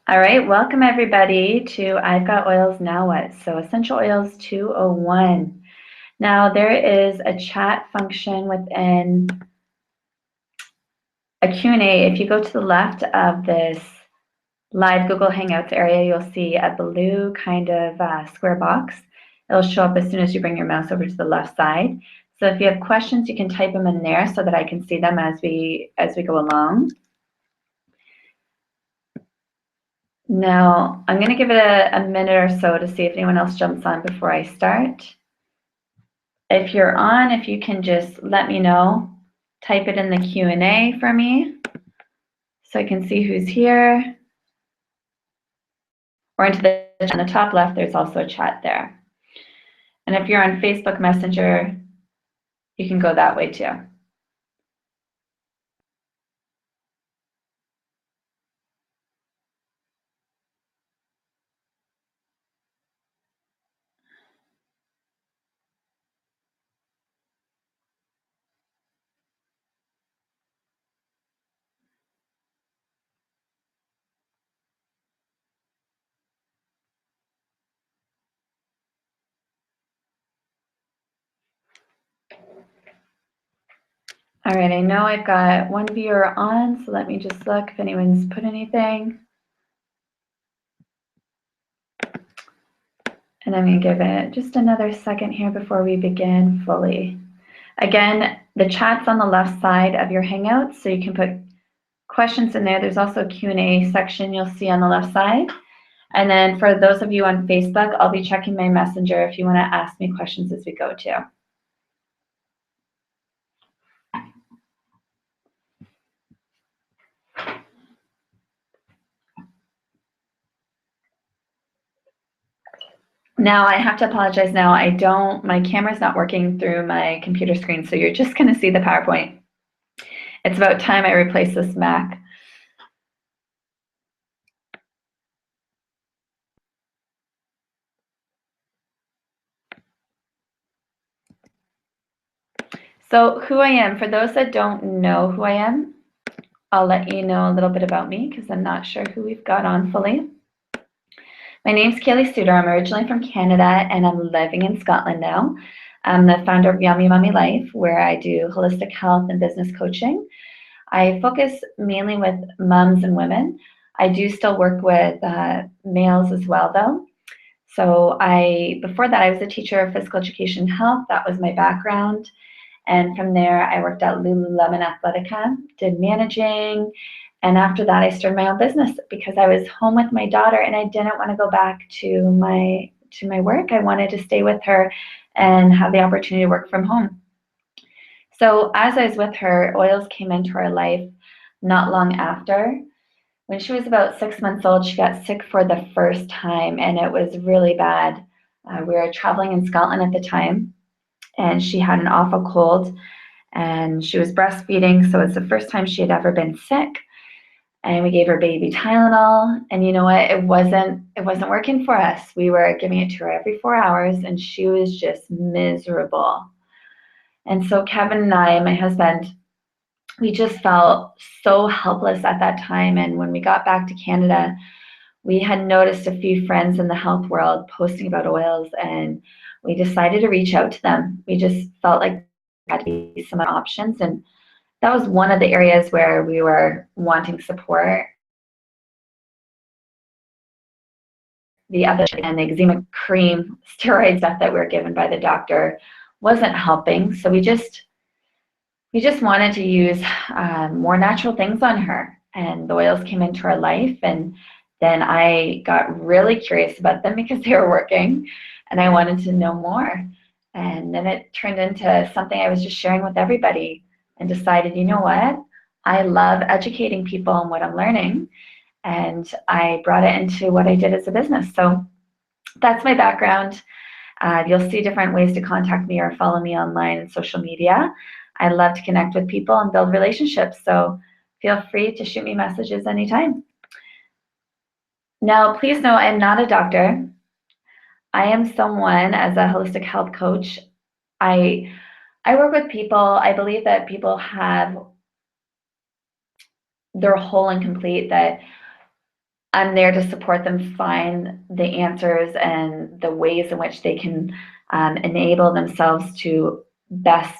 All right, welcome everybody to I've Got Oils Now What? So Essential Oils 201. Now there is a chat function within a Q&A. If you go to the left of this live Google Hangouts area, you'll see a blue kind of square box. It'll show up as soon as you bring your mouse over to the left side. So if you have questions, you can type them in there so that I can see them as we go along. Now, I'm going to give it a minute or so to see if anyone else jumps on before I start. If you're on, if you can just let me know, type it in the Q&A for me so I can see who's here. Or into the on the top left, there's also a chat there. And if you're on Facebook Messenger, you can go that way too. All right, I know I've got one viewer on, so let me just look if anyone's put anything. And I'm going to give it just another second here before we begin fully. Again, the chat's on the left side of your Hangouts, so you can put questions in there. There's also a Q&A section you'll see on the left side. And then for those of you on Facebook, I'll be checking my messenger if you want to ask me questions as we go too. Now I have to apologize now. My camera's not working through my computer screen, so you're just going to see the PowerPoint. It's about time I replace this Mac. So who I am, for those that don't know who I am, I'll let you know a little bit about me because I'm not sure who we've got on fully. My name's Kaylee Suter. I'm originally from Canada and I'm living in Scotland now. I'm the founder of Yummy Mummy Life, where I do holistic health and business coaching. I focus mainly with moms and women. I do still work with males as well, though. So before that, I was a teacher of physical education health. That was my background. And from there, I worked at Lululemon Athletica, did managing. And after that, I started my own business because I was home with my daughter and I didn't want to go back to my work. I wanted to stay with her and have the opportunity to work from home. So as I was with her, oils came into our life not long after. When she was about 6 months old, she got sick for the first time, and it was really bad. We were traveling in Scotland at the time, and she had an awful cold, and she was breastfeeding, so it was the first time she had ever been sick. And we gave her baby Tylenol, and you know what? It wasn't working for us. We were giving it to her every 4 hours, and she was just miserable. And so Kevin and I, my husband, we just felt so helpless at that time. And when we got back to Canada, we had noticed a few friends in the health world posting about oils, and we decided to reach out to them. We just felt like there had to be some options, and that was one of the areas where we were wanting support. The other, and the eczema cream steroid stuff that we were given by the doctor wasn't helping, so we just wanted to use more natural things on her, and the oils came into our life, and then I got really curious about them because they were working, and I wanted to know more. And then it turned into something I was just sharing with everybody, and decided, you know what? I love educating people on what I'm learning, and I brought it into what I did as a business. So that's my background. You'll see different ways to contact me or follow me online and social media. I love to connect with people and build relationships, so feel free to shoot me messages anytime. Now, please know I am not a doctor. I am someone, as a holistic health coach, I work with people. I believe that people have, they're whole and complete, that I'm there to support them find the answers and the ways in which they can enable themselves to best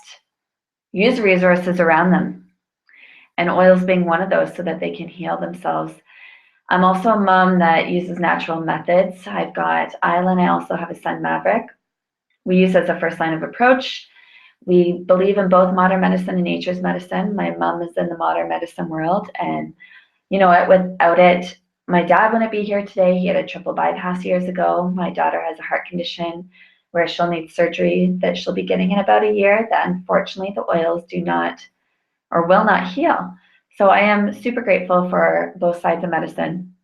use resources around them. And oils being one of those so that they can heal themselves. I'm also a mom that uses natural methods. I've got Isla and I also have a son, Maverick. We use as a first line of approach. We believe in both modern medicine and nature's medicine. My mom is in the modern medicine world, and you know what, without it, my dad wouldn't be here today. He had a triple bypass years ago. My daughter has a heart condition where she'll need surgery that she'll be getting in about a year that unfortunately the oils do not or will not heal. So I am super grateful for both sides of medicine.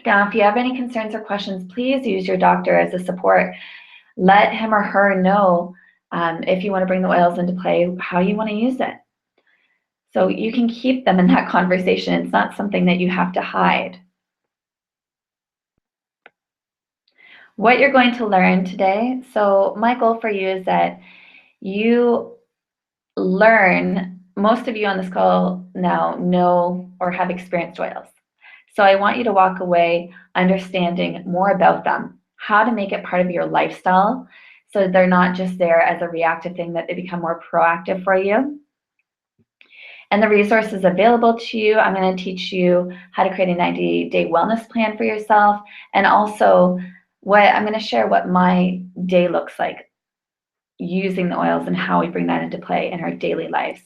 Now, if you have any concerns or questions, please use your doctor as a support. Let him or her know if you want to bring the oils into play, how you want to use it. So you can keep them in that conversation. It's not something that you have to hide. What you're going to learn today, so my goal for you is that you learn, most of you on this call now know or have experienced oils. So I want you to walk away understanding more about them, how to make it part of your lifestyle so they're not just there as a reactive thing, that they become more proactive for you. And the resources available to you, I'm going to teach you how to create a 90-day wellness plan for yourself, and also I'm going to share what my day looks like using the oils and how we bring that into play in our daily lives.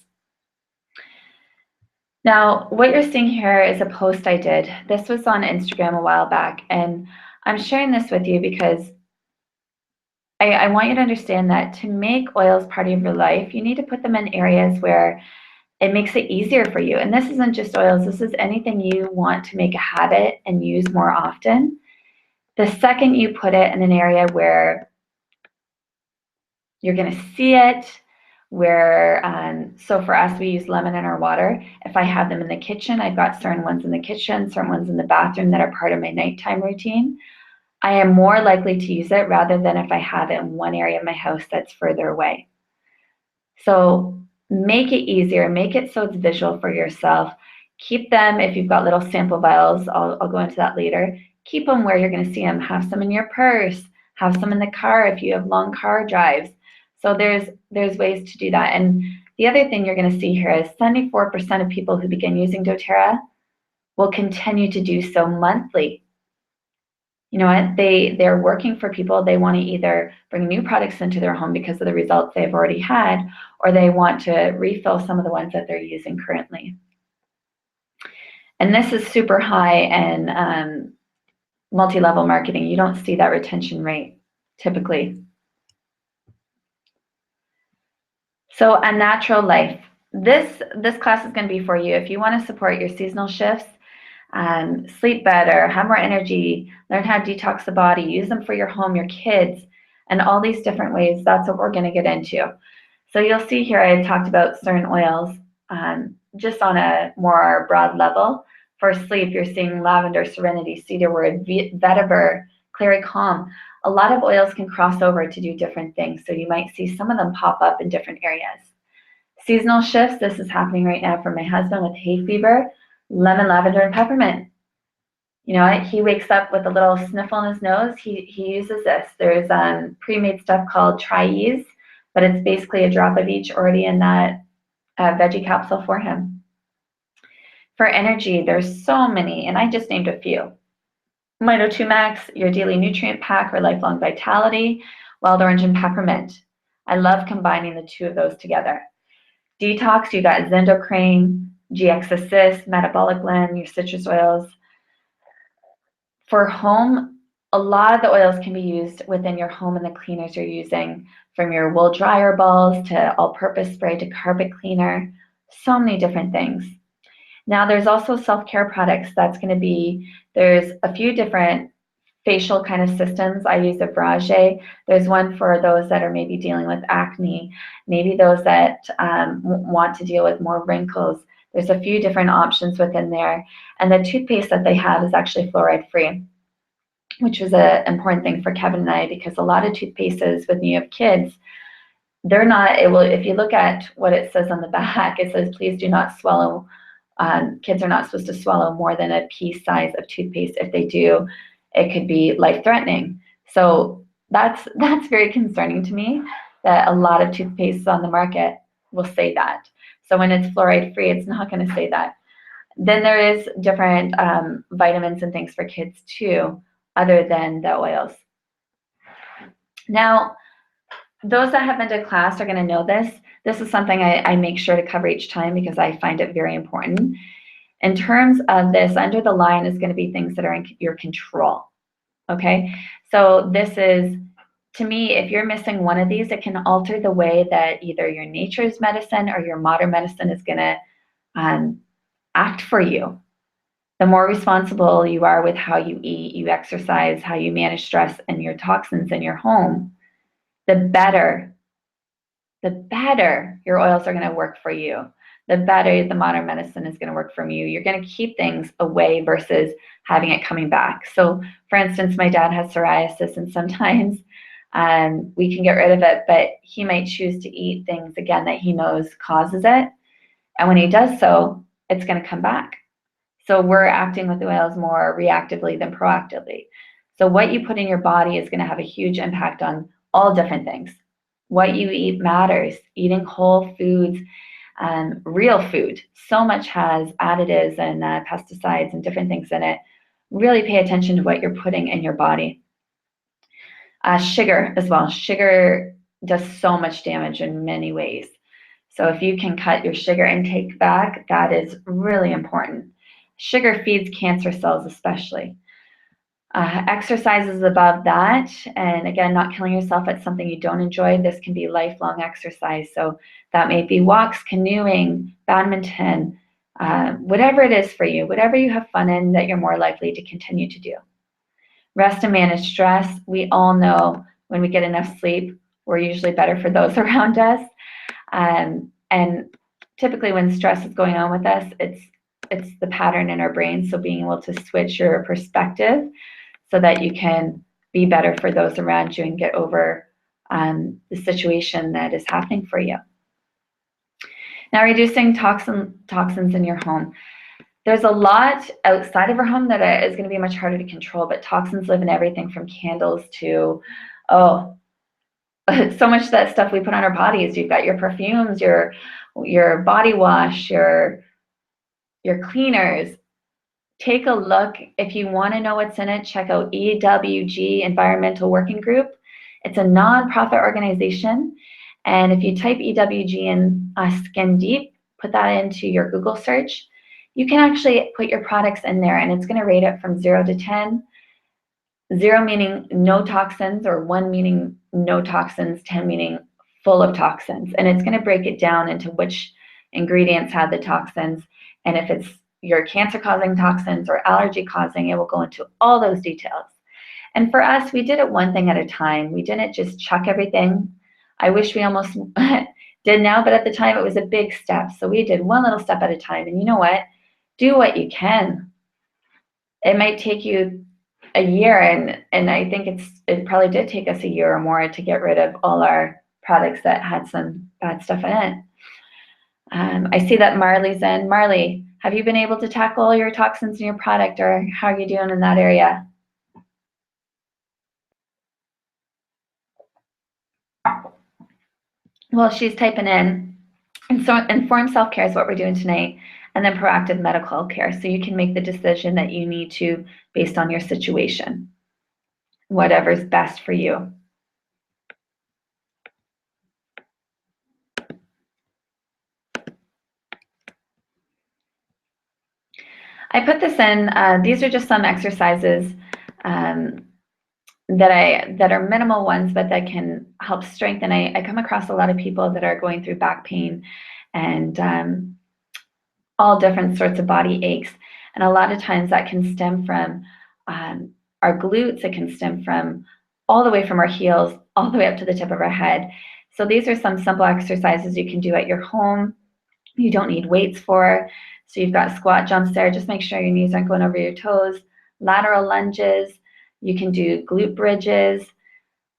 Now, what you're seeing here is a post I did. This was on Instagram a while back, and I'm sharing this with you because I want you to understand that to make oils part of your life, you need to put them in areas where it makes it easier for you. And this isn't just oils, this is anything you want to make a habit and use more often. The second you put it in an area where you're going to see it, so for us, we use lemon in our water. If I have them in the kitchen, I've got certain ones in the kitchen, certain ones in the bathroom that are part of my nighttime routine. I am more likely to use it rather than if I have it in one area of my house that's further away. So make it easier, make it so it's visual for yourself. Keep them, if you've got little sample vials, I'll go into that later. Keep them where you're going to see them. Have some in your purse, have some in the car if you have long car drives. So there's ways to do that. And the other thing you're going to see here is 74% of people who begin using doTERRA will continue to do so monthly. You know what, they're working for people. They want to either bring new products into their home because of the results they've already had, or they want to refill some of the ones that they're using currently. And this is super high in multi-level marketing. You don't see that retention rate typically. So a natural life. This class is going to be for you if you want to support your seasonal shifts, sleep better, have more energy, learn how to detox the body, use them for your home, your kids, and all these different ways. That's what we're going to get into. So you'll see here I talked about certain oils just on a more broad level. For sleep, you're seeing lavender, serenity, cedarwood, vetiver, clary calm. A lot of oils can cross over to do different things, so you might see some of them pop up in different areas. Seasonal shifts, this is happening right now for my husband with hay fever, lemon, lavender, and peppermint. You know what, he wakes up with a little sniffle in his nose, he uses this. There's pre-made stuff called Tri-Ease, but it's basically a drop of each already in that veggie capsule for him. For energy, there's so many, and I just named a few. Mito 2 Max, your daily nutrient pack for lifelong vitality, wild orange and peppermint. I love combining the two of those together. Detox, you got Zendocrine, GX Assist, Metabolic Blend, your citrus oils. For home, a lot of the oils can be used within your home and the cleaners you're using, from your wool dryer balls to all-purpose spray to carpet cleaner, so many different things. Now there's also self-care products. That's going to be, there's a few different facial kind of systems. I use a Vrage. There's one for those that are maybe dealing with acne, maybe those that want to deal with more wrinkles. There's a few different options within there. And the toothpaste that they have is actually fluoride-free, which was an important thing for Kevin and I, because a lot of toothpastes, when you have kids, they're not, if you look at what it says on the back, it says, please do not swallow Kids are not supposed to swallow more than a pea size of toothpaste. If they do, it could be life-threatening. So that's very concerning to me, that a lot of toothpastes on the market will say that. So when it's fluoride-free, it's not going to say that. Then there is different vitamins and things for kids too, other than the oils. Now, those that have been to class are going to know this. This is something I make sure to cover each time because I find it very important. In terms of this, under the line is going to be things that are in your control. Okay, so this is, to me, if you're missing one of these, it can alter the way that either your nature's medicine or your modern medicine is going to act for you. The more responsible you are with how you eat, you exercise, how you manage stress and your toxins in your home, the better your oils are going to work for you. The better the modern medicine is going to work for you. You're going to keep things away versus having it coming back. So, for instance, my dad has psoriasis, and sometimes we can get rid of it, but he might choose to eat things, again, that he knows causes it. And when he does so, it's going to come back. So we're acting with the oils more reactively than proactively. So what you put in your body is going to have a huge impact on all different things. What you eat matters. Eating whole foods, real food. So much has additives and pesticides and different things in it. Really pay attention to what you're putting in your body. Sugar as well. Sugar does so much damage in many ways. So if you can cut your sugar intake back, that is really important. Sugar feeds cancer cells especially. Exercises above that, and again, not killing yourself at something you don't enjoy. This can be lifelong exercise. So that may be walks, canoeing, badminton, whatever it is for you, whatever you have fun in that you're more likely to continue to do. Rest and manage stress. We all know when we get enough sleep, we're usually better for those around us. And typically when stress is going on with us, it's the pattern in our brain. So being able to switch your perspective so that you can be better for those around you and get over the situation that is happening for you. Now, reducing toxins in your home. There's a lot outside of our home that is going to be much harder to control, but toxins live in everything from candles to, so much of that stuff we put on our bodies. You've got your perfumes, your body wash, your cleaners. Take a look. If you want to know what's in it, check out EWG, Environmental Working Group. It's a nonprofit organization. And if you type EWG in Skin Deep, put that into your Google search, you can actually put your products in there, and it's going to rate it from 0 to 10. 0 meaning no toxins, or 1 meaning no toxins, 10 meaning full of toxins. And it's going to break it down into which ingredients have the toxins, and if it's your cancer-causing toxins or allergy-causing, it will go into all those details. And for us, we did it one thing at a time. We didn't just chuck everything. I wish we almost did now, but at the time it was a big step. So we did one little step at a time. And you know what? Do what you can. It might take you a year, and I think it probably did take us a year or more to get rid of all our products that had some bad stuff in it. I see that Marley's in. Marley, have you been able to tackle your toxins in your product, or how are you doing in that area? Well, she's typing in. And so informed self-care is what we're doing tonight, and then proactive medical care. So you can make the decision that you need to based on your situation, whatever's best for you. I put this in. These are just some exercises that are minimal ones, but that can help strengthen. I come across a lot of people that are going through back pain and all different sorts of body aches. And a lot of times that can stem from our glutes. It can stem from all the way from our heels, all the way up to the tip of our head. So these are some simple exercises you can do at your home. You don't need weights for. So you've got squat jumps there. Just make sure your knees aren't going over your toes. Lateral lunges. You can do glute bridges.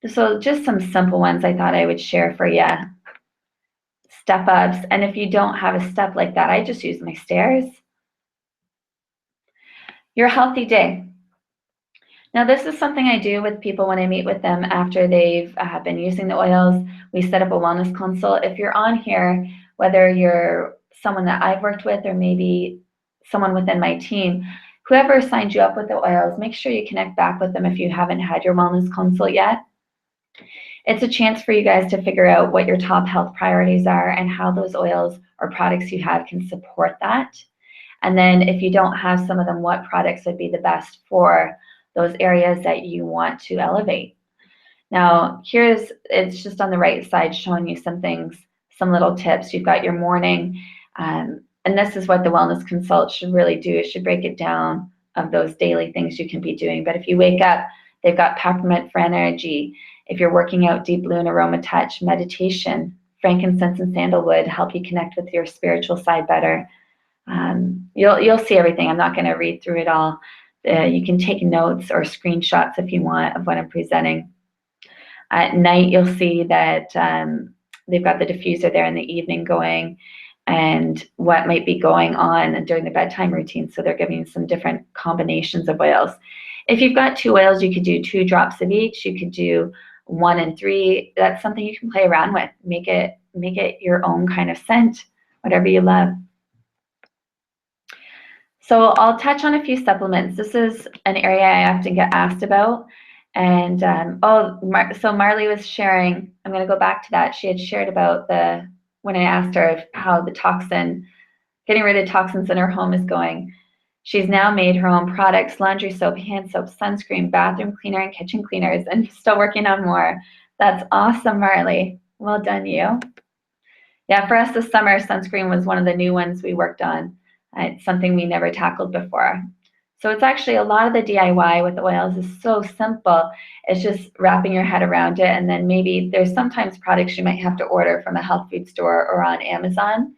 So just some simple ones I thought I would share for you. Step ups. And if you don't have a step like that, I just use my stairs. Your healthy day. Now, this is something I do with people when I meet with them after they've been using the oils. We set up a wellness consult. If you're on here, whether you're someone that I've worked with or maybe someone within my team, whoever signed you up with the oils, make sure you connect back with them if you haven't had your wellness consult yet. It's a chance for you guys to figure out what your top health priorities are and how those oils or products you have can support that. And then if you don't have some of them, what products would be the best for those areas that you want to elevate. Now, it's just on the right side showing you some things, some little tips. You've got your morning, and this is what the wellness consult should really do. It should break it down of those daily things you can be doing. But if you wake up, they've got peppermint for energy. If you're working out, deep blue and aroma touch, meditation, frankincense and sandalwood help you connect with your spiritual side better. You'll see everything. I'm not going to read through it all. You can take notes or screenshots if you want of what I'm presenting. At night, you'll see that they've got the diffuser there in the evening going and what might be going on during the bedtime routine. So they're giving some different combinations of oils. If you've got 2 oils, you could do 2 drops of each. You could do 1 and 3. That's something you can play around with. Make it your own kind of scent, whatever you love. So I'll touch on a few supplements. This is an area I often get asked about. And so Marley was sharing, I'm going to go back to that. She had shared about when I asked her how getting rid of toxins in her home is going. She's now made her own products, laundry soap, hand soap, sunscreen, bathroom cleaner, and kitchen cleaners, and still working on more. That's awesome, Marley. Well done, you. Yeah, for us this summer, sunscreen was one of the new ones we worked on. It's something we never tackled before. So it's actually a lot of the DIY with oils is so simple. It's just wrapping your head around it. And then maybe there's sometimes products you might have to order from a health food store or on Amazon.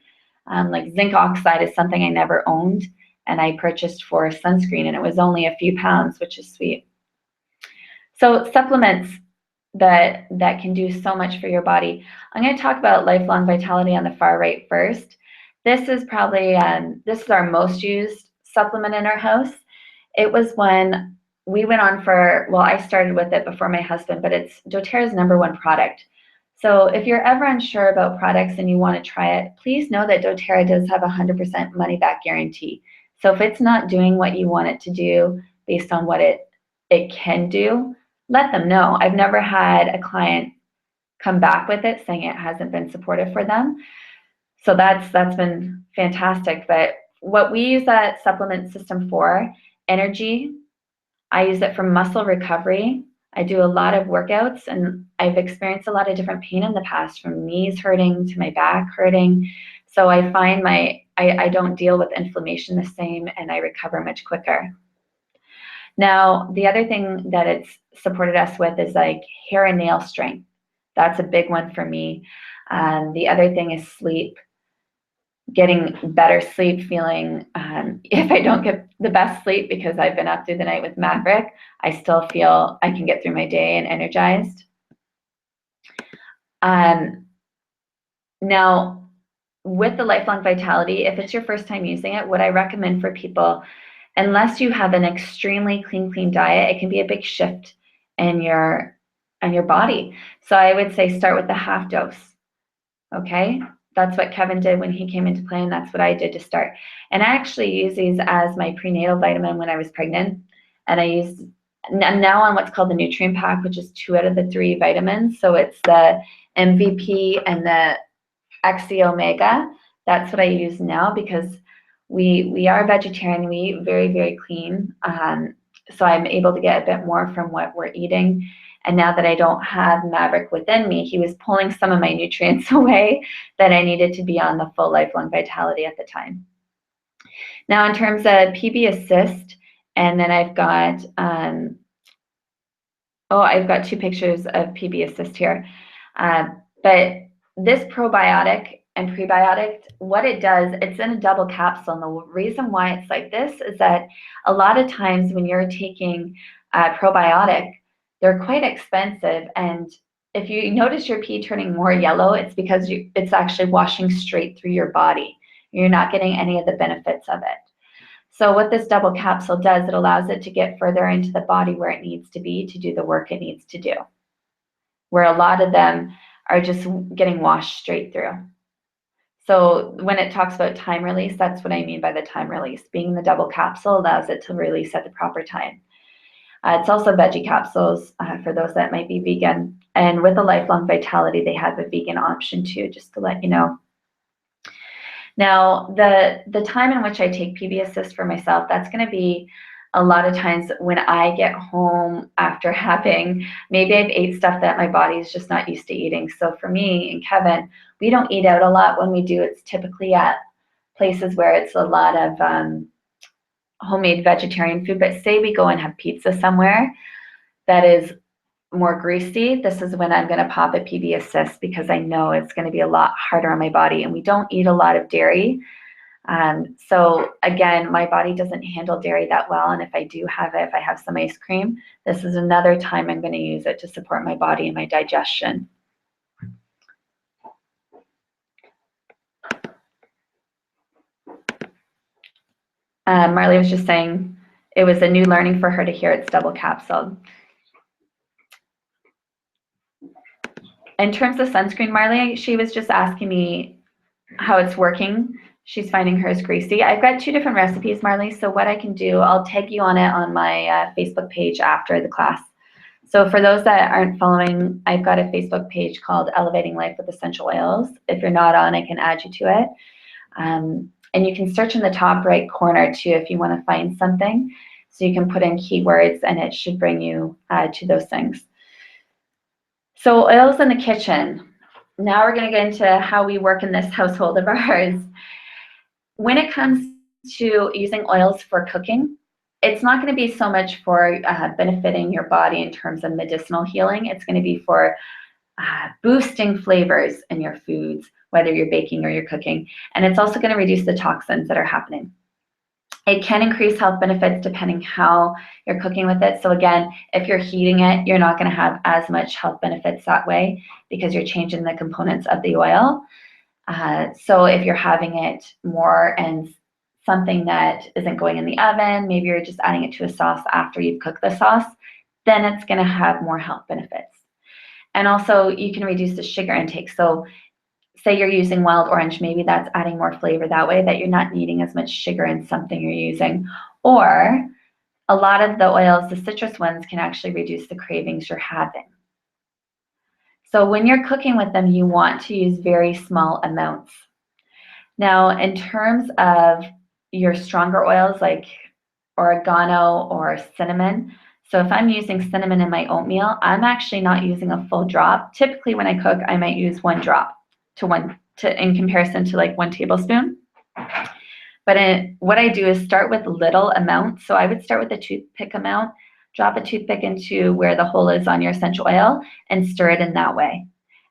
Like zinc oxide is something I never owned. And I purchased for sunscreen, and it was only a few pounds, which is sweet. So supplements that can do so much for your body. I'm going to talk about lifelong vitality on the far right first. This is probably this is our most used supplement in our house. It was when we went on I started with it before my husband, but it's doTERRA's #1 product. So if you're ever unsure about products and you want to try it, please know that doTERRA does have a 100% money back guarantee. So if it's not doing what you want it to do based on what it can do, let them know. I've never had a client come back with it saying it hasn't been supportive for them. So that's been fantastic. But what we use that supplement system for, energy, I use it for muscle recovery. I do a lot of workouts, and I've experienced a lot of different pain in the past, from knees hurting to my back hurting. So I find I don't deal with inflammation the same, and I recover much quicker. Now, the other thing that it's supported us with is like hair and nail strength. That's a big one for me. The other thing is sleep. Getting better sleep, feeling, if I don't get the best sleep because I've been up through the night with Maverick, I still feel I can get through my day and energized. Now, with the Lifelong Vitality, if it's your first time using it, what I recommend for people, unless you have an extremely clean diet, it can be a big shift in your body. So I would say start with the half dose, okay? That's what Kevin did when he came into play, and that's what I did to start. And I actually use these as my prenatal vitamin when I was pregnant. And I'm now on what's called the Nutrient Pack, which is 2 out of the 3 vitamins. So it's the MVP and the XC Omega. That's what I use now because we are vegetarian. We eat very, very clean. So I'm able to get a bit more from what we're eating. And now that I don't have Maverick within me, he was pulling some of my nutrients away that I needed to be on the full Lifelong Vitality at the time. Now, in terms of PB Assist, and then I've got, I've got 2 pictures of PB Assist here. But this probiotic and prebiotic, what it does, it's in a double capsule. And the reason why it's like this is that a lot of times when you're taking probiotic, they're quite expensive, and if you notice your pee turning more yellow, it's because it's actually washing straight through your body. You're not getting any of the benefits of it. So what this double capsule does, it allows it to get further into the body where it needs to be to do the work it needs to do, where a lot of them are just getting washed straight through. So when it talks about time release, that's what I mean by the time release. Being the double capsule allows it to release at the proper time. It's also veggie capsules for those that might be vegan. And with the Lifelong Vitality, they have a vegan option too, just to let you know. Now, the time in which I take PB Assist for myself, that's going to be a lot of times when I get home after having, maybe I've ate stuff that my body is just not used to eating. So for me and Kevin, we don't eat out a lot. When we do, it's typically at places where it's a lot of homemade vegetarian food. But say we go and have pizza somewhere that is more greasy, this is when I'm going to pop a PB Assist, because I know it's going to be a lot harder on my body. And we don't eat a lot of dairy. So again, my body doesn't handle dairy that well. And if I do have it, if I have some ice cream, this is another time I'm going to use it to support my body and my digestion. Marley was just saying it was a new learning for her to hear it's double capsuled. In terms of sunscreen, Marley, she was just asking me how it's working. She's finding hers greasy. I've got 2 different recipes, Marley, so what I can do, I'll tag you on it on my Facebook page after the class. So for those that aren't following, I've got a Facebook page called Elevating Life with Essential Oils. If you're not on, I can add you to it. And you can search in the top right corner too if you want to find something. So you can put in keywords and it should bring you to those things. So oils in the kitchen. Now we're going to get into how we work in this household of ours. When it comes to using oils for cooking, it's not going to be so much for benefiting your body in terms of medicinal healing. It's going to be for boosting flavors in your foods, whether you're baking or you're cooking. And it's also going to reduce the toxins that are happening. It can increase health benefits depending how you're cooking with it. So again, if you're heating it, you're not going to have as much health benefits that way because you're changing the components of the oil. So if you're having it more and something that isn't going in the oven, maybe you're just adding it to a sauce after you've cooked the sauce, then it's going to have more health benefits. And also you can reduce the sugar intake. So say you're using wild orange, maybe that's adding more flavor that way, that you're not needing as much sugar in something you're using. Or a lot of the oils, the citrus ones, can actually reduce the cravings you're having. So when you're cooking with them, you want to use very small amounts. Now, in terms of your stronger oils like oregano or cinnamon, so if I'm using cinnamon in my oatmeal, I'm actually not using a full drop. Typically when I cook, I might use 1 drop in comparison to like 1 tablespoon. But what I do is start with little amounts. So I would start with a toothpick amount, drop a toothpick into where the hole is on your essential oil and stir it in that way.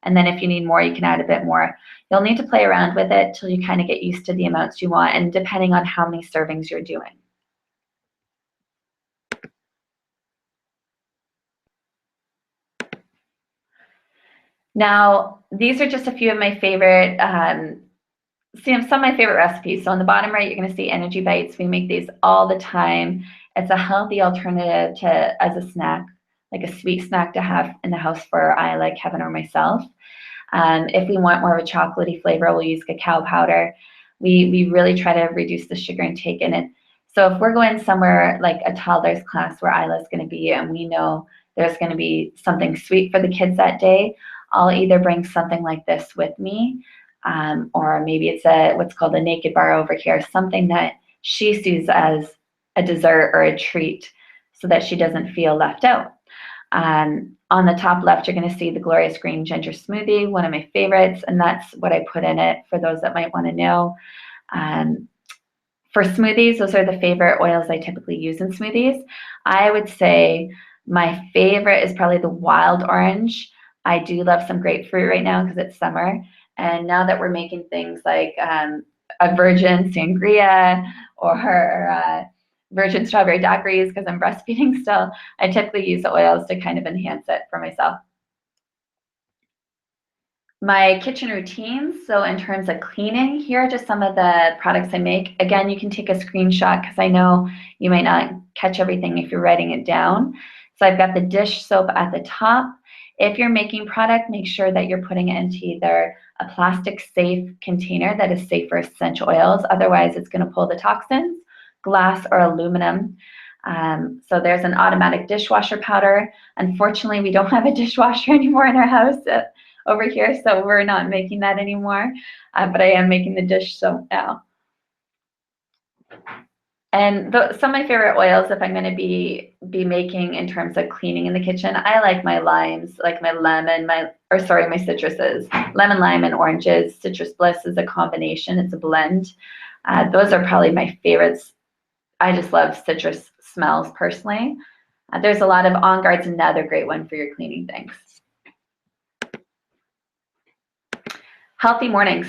And then if you need more, you can add a bit more. You'll need to play around with it till you kind of get used to the amounts you want, and depending on how many servings you're doing. Now, these are just a few of my favorite, some of my favorite recipes. So on the bottom right, you're going to see energy bites. We make these all the time. It's a healthy alternative to as a snack, like a sweet snack to have in the house for like Kevin or myself. If we want more of a chocolatey flavor, we'll use cacao powder. We really try to reduce the sugar intake in it. So if we're going somewhere like a toddler's class where Isla's going to be and we know there's going to be something sweet for the kids that day, I'll either bring something like this with me, or maybe it's what's called a naked bar over here, something that she sees as a dessert or a treat so that she doesn't feel left out. On the top left, you're going to see the Glorious Green Ginger Smoothie, one of my favorites, and that's what I put in it for those that might want to know. For smoothies, those are the favorite oils I typically use in smoothies. I would say my favorite is probably the wild orange. I do love some grapefruit right now because it's summer. And now that we're making things like a virgin sangria or virgin strawberry daiquiris because I'm breastfeeding still, I typically use the oils to kind of enhance it for myself. My kitchen routines, so in terms of cleaning, here are just some of the products I make. Again, you can take a screenshot because I know you might not catch everything if you're writing it down. So I've got the dish soap at the top. If you're making product, make sure that you're putting it into either a plastic safe container that is safe for essential oils. Otherwise, it's going to pull the toxins, glass or aluminum. So there's an automatic dishwasher powder. Unfortunately, we don't have a dishwasher anymore in our house over here, so we're not making that anymore, but I am making the dish soap now. And some of my favorite oils, if I'm going to be making in terms of cleaning in the kitchen, I like my limes, like my lemon, my citruses, lemon, lime, and oranges. Citrus Bliss is a combination. It's a blend. Those are probably my favorites. I just love citrus smells personally. There's a lot of On Guard's another great one for your cleaning things. Healthy mornings.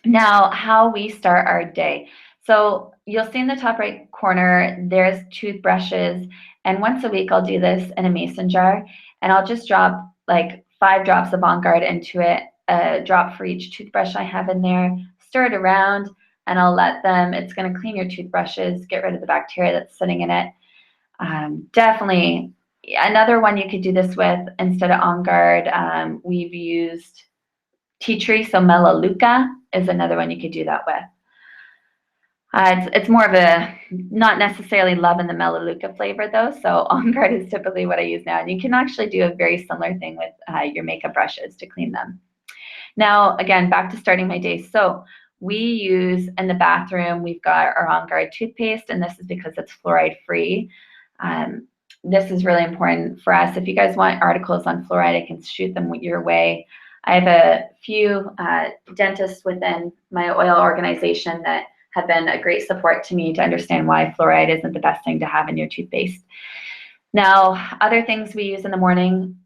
Now, how we start our day. So you'll see in the top right corner, there's toothbrushes. And once a week, I'll do this in a mason jar. And I'll just drop like 5 drops of On Guard into it, a drop for each toothbrush I have in there, stir it around, and I'll let them, it's going to clean your toothbrushes, get rid of the bacteria that's sitting in it. Definitely another one you could do this with instead of On Guard. We've used tea tree, so Melaleuca is another one you could do that with. It's more of a, not necessarily loving the Melaleuca flavor though, so On Guard is typically what I use now. And you can actually do a very similar thing with your makeup brushes to clean them. Now, again, back to starting my day. So we use in the bathroom, we've got our On Guard toothpaste, and this is because it's fluoride free. This is really important for us. If you guys want articles on fluoride, I can shoot them your way. I have a few dentists within my oil organization that have been a great support to me to understand why fluoride isn't the best thing to have in your toothpaste. Now, other things we use in the morning,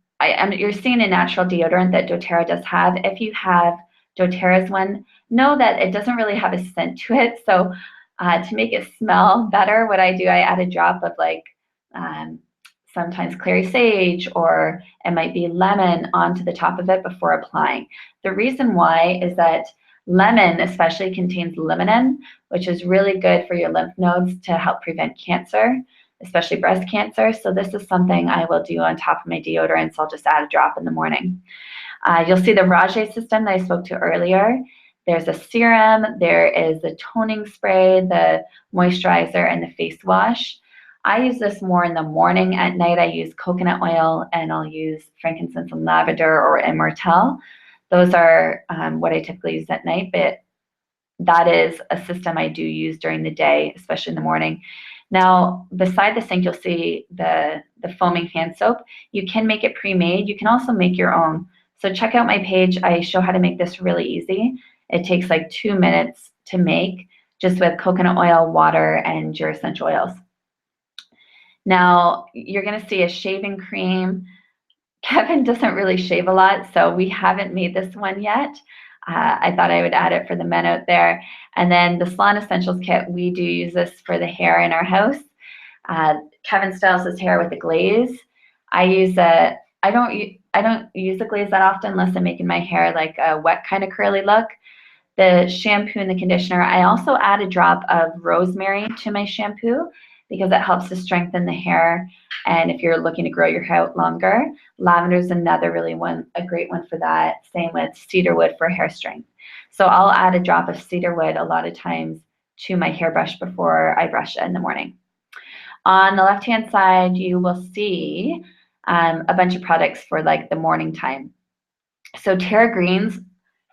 you're seeing a natural deodorant that doTERRA does have. If you have doTERRA's one, know that it doesn't really have a scent to it. So to make it smell better, what I do, I add a drop of like sometimes clary sage, or it might be lemon onto the top of it before applying. The reason why is that lemon especially contains liminin, which is really good for your lymph nodes to help prevent cancer, especially breast cancer. So this is something I will do on top of my deodorants. I'll just add a drop in the morning. You'll see the Rajay system that I spoke to earlier. There's a serum, there is the toning spray, the moisturizer, and the face wash. I use this more in the morning. At night, I use coconut oil, and I'll use frankincense and lavender or immortelle. Those are what I typically use at night, but that is a system I do use during the day, especially in the morning. Now, beside the sink, you'll see the foaming hand soap. You can make it pre-made. You can also make your own. So check out my page. I show how to make this really easy. It takes like 2 minutes to make, just with coconut oil, water, and your essential oils. Now, you're going to see a shaving cream. Kevin doesn't really shave a lot, so we haven't made this one yet. I thought I would add it for the men out there. And then the Salon Essentials kit, we do use this for the hair in our house. Kevin styles his hair with a glaze. I don't use the glaze that often unless I'm making my hair like a wet kind of curly look. The shampoo and the conditioner, I also add a drop of rosemary to my shampoo because it helps to strengthen the hair. And if you're looking to grow your hair out longer, lavender is another a great one for that. Same with cedarwood for hair strength. So I'll add a drop of cedarwood a lot of times to my hairbrush before I brush it in the morning. On the left-hand side, you will see a bunch of products for like the morning time. So Terra Greens,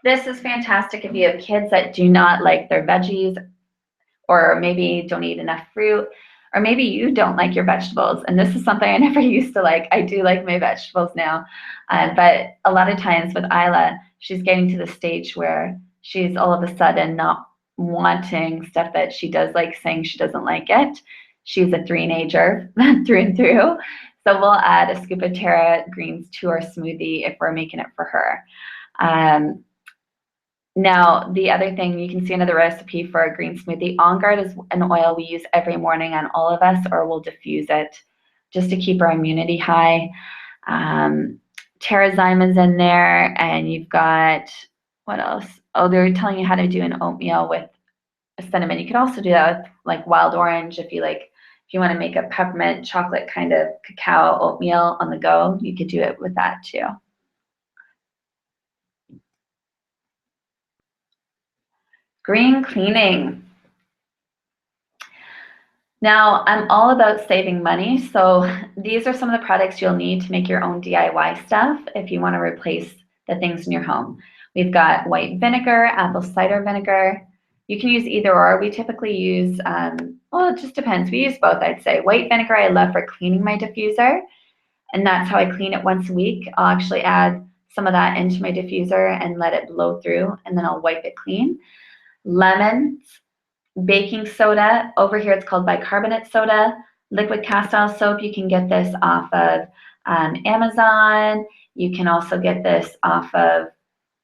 this is fantastic if you have kids that do not like their veggies, or maybe don't eat enough fruit, or maybe you don't like your vegetables. And this is something I never used to like. I do like my vegetables now. But a lot of times with Isla, she's getting to the stage where she's all of a sudden not wanting stuff that she does like, saying she doesn't like it. She's a three-nager through and through. So we'll add a scoop of Terra Greens to our smoothie if we're making it for her. Now, the other thing, you can see another recipe for a green smoothie. On Guard is an oil we use every morning on all of us, or we'll diffuse it just to keep our immunity high. Terrazyma's in there, and you've got, what else? Oh, they're telling you how to do an oatmeal with cinnamon. You could also do that with like wild orange if you like. If you want to make a peppermint chocolate kind of cacao oatmeal on the go, you could do it with that too. Green cleaning. Now, I'm all about saving money, so these are some of the products you'll need to make your own DIY stuff if you want to replace the things in your home. We've got white vinegar, apple cider vinegar. You can use either or. We typically use, well, it just depends. We use both, I'd say. White vinegar I love for cleaning my diffuser, and that's how I clean it once a week. I'll actually add some of that into my diffuser and let it blow through, and then I'll wipe it clean. Lemons, baking soda. Over here it's called bicarbonate soda. Liquid castile soap, you can get this off of Amazon. You can also get this off of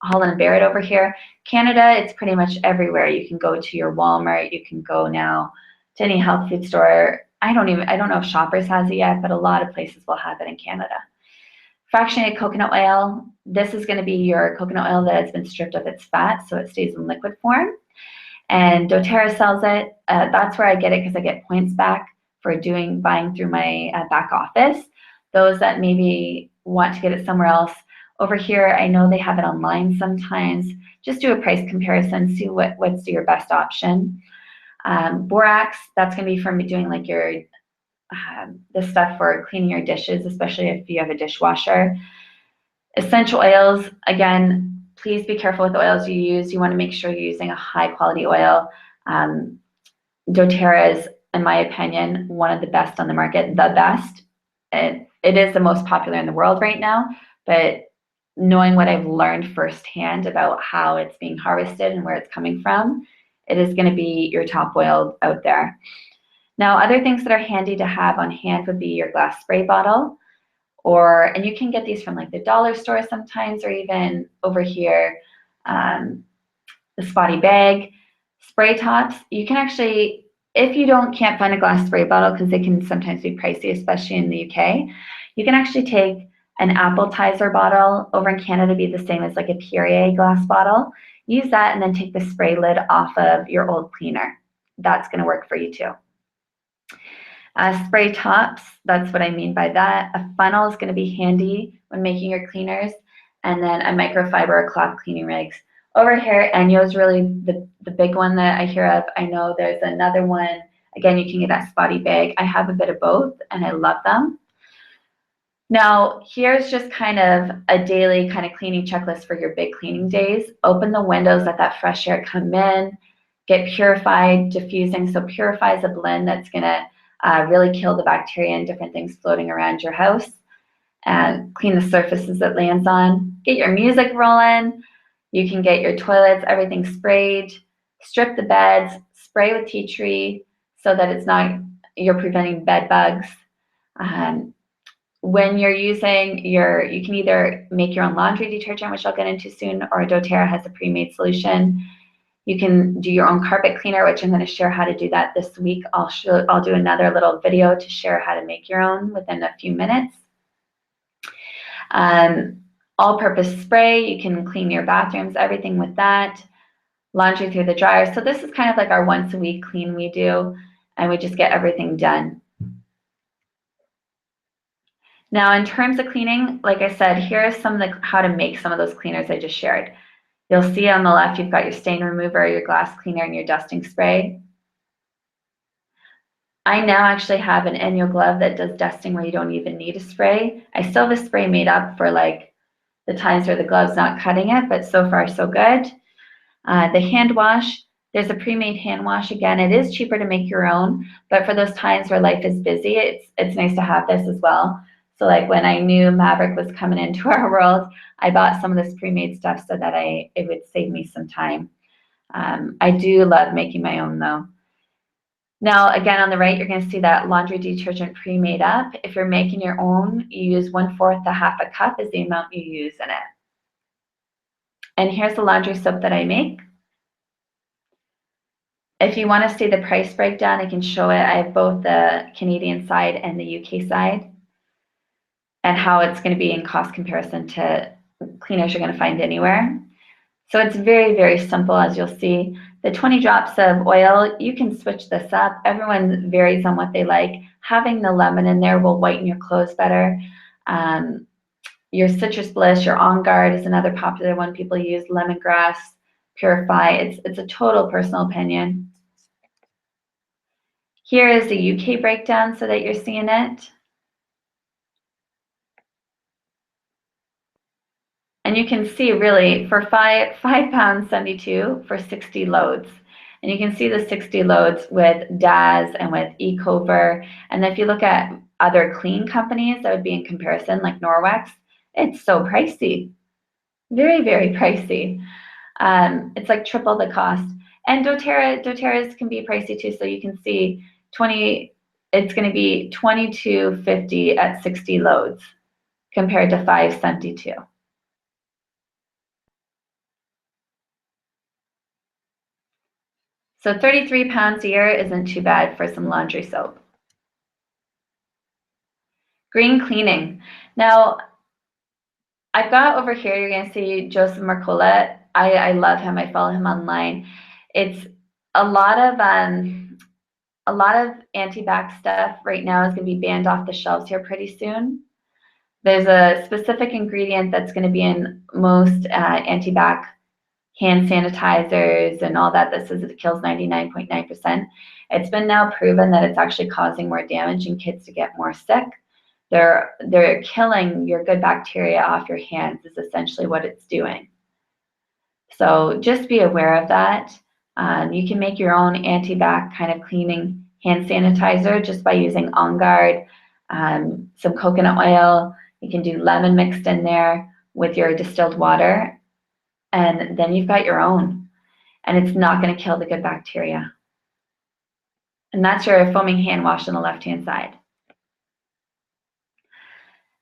Holland & Barrett over here. Canada, it's pretty much everywhere. You can go to your Walmart. You can go now to any health food store. I don't know if Shoppers has it yet, but a lot of places will have it in Canada. Fractionated coconut oil. This is going to be your coconut oil that has been stripped of its fat, so it stays in liquid form. And doTERRA sells it. That's where I get it because I get points back for buying through my back office. Those that maybe want to get it somewhere else, over here, I know they have it online sometimes. Just do a price comparison, see what's your best option. Borax, that's going to be from doing like your the stuff for cleaning your dishes, especially if you have a dishwasher. Essential oils, again, please be careful with the oils you use. You want to make sure you're using a high quality oil. doTERRA is, in my opinion, one of the best on the market, the best. It is the most popular in the world right now, but knowing what I've learned firsthand about how it's being harvested and where it's coming from, it is going to be your top oil out there. Now, other things that are handy to have on hand would be your glass spray bottle, and you can get these from like the dollar store sometimes, or even over here, the spotty bag. Spray tops, you can actually, if you can't find a glass spray bottle, because they can sometimes be pricey, especially in the UK, you can actually take an appetizer bottle. Over in Canada, be the same as like a Perrier glass bottle. Use that and then take the spray lid off of your old cleaner. That's going to work for you too. Spray tops, that's what I mean by that. A funnel is going to be handy when making your cleaners, and then a microfiber or cloth cleaning rigs. Over here, Enyo is really the big one that I hear of. I know there's another one. Again, you can get that spotty bag. I have a bit of both, and I love them. Now, here's just kind of a daily kind of cleaning checklist for your big cleaning days. Open the windows, let that fresh air come in. Get purified, diffusing. So purify is a blend that's going to really kill the bacteria and different things floating around your house. And clean the surfaces it lands on. Get your music rolling. You can get your toilets, everything sprayed. Strip the beds, spray with tea tree so that you're preventing bed bugs. When you're using you can either make your own laundry detergent, which I'll get into soon, or doTERRA has a pre-made solution. You can do your own carpet cleaner, which I'm going to share how to do that this week. I'll do another little video to share how to make your own within a few minutes. All-purpose spray, you can clean your bathrooms, everything with that. Laundry through the dryer. So this is kind of like our once a week clean we do, and we just get everything done. Now, in terms of cleaning, like I said, here are some of how to make some of those cleaners I just shared. You'll see on the left, you've got your stain remover, your glass cleaner, and your dusting spray. I now actually have an Enyo glove that does dusting where you don't even need a spray. I still have a spray made up for like the times where the glove's not cutting it, but so far so good. The hand wash, there's a pre-made hand wash. Again, it is cheaper to make your own, but for those times where life is busy, it's nice to have this as well. So like when I knew Maverick was coming into our world, I bought some of this pre-made stuff so that it would save me some time. I do love making my own though. Now, again, on the right, you're going to see that laundry detergent pre-made up. If you're making your own, you use 1/4 to 1/2 cup is the amount you use in it. And here's the laundry soap that I make. If you want to see the price breakdown, I can show it. I have both the Canadian side and the UK side. and how it's going to be in cost comparison to cleaners you're going to find anywhere. So it's very, very simple, as you'll see. The 20 drops of oil, you can switch this up. Everyone varies on what they like. Having the lemon in there will whiten your clothes better. Your citrus bliss, your On Guard is another popular one people use. Lemongrass, Purify. It's a total personal opinion. Here is the UK breakdown so that you're seeing it. And you can see really for £5 72 for 60 loads. And you can see the 60 loads with Daz and with Ecover. And if you look at other clean companies that would be in comparison, like Norwex, it's so pricey. Very, very pricey. It's like triple the cost. And doTERRA's can be pricey too. So you can see it's going to be $22.50 at 60 loads compared to $5.72. So 33 pounds a year isn't too bad for some laundry soap. Green cleaning. Now, I've got over here, you're going to see Joseph Mercola. I love him. I follow him online. It's a lot of anti-bac stuff right now is going to be banned off the shelves here pretty soon. There's a specific ingredient that's going to be in most anti-bac hand sanitizers and all that says it kills 99.9%. It's been now proven that it's actually causing more damage and kids to get more sick. They're killing your good bacteria off your hands is essentially what it's doing. So just be aware of that. You can make your own anti-bac kind of cleaning hand sanitizer just by using On Guard, some coconut oil. You can do lemon mixed in there with your distilled water, and then you've got your own. And it's not going to kill the good bacteria. And that's your foaming hand wash on the left-hand side.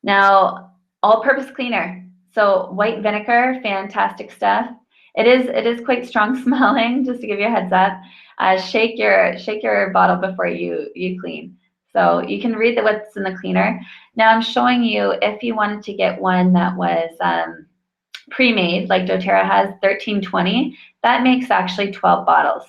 Now, all-purpose cleaner. So white vinegar, fantastic stuff. It is quite strong smelling, just to give you a heads up. Shake your bottle before you clean. So you can read what's in the cleaner. Now I'm showing you if you wanted to get one that was pre-made, like doTERRA has, $13.20. That makes actually 12 bottles.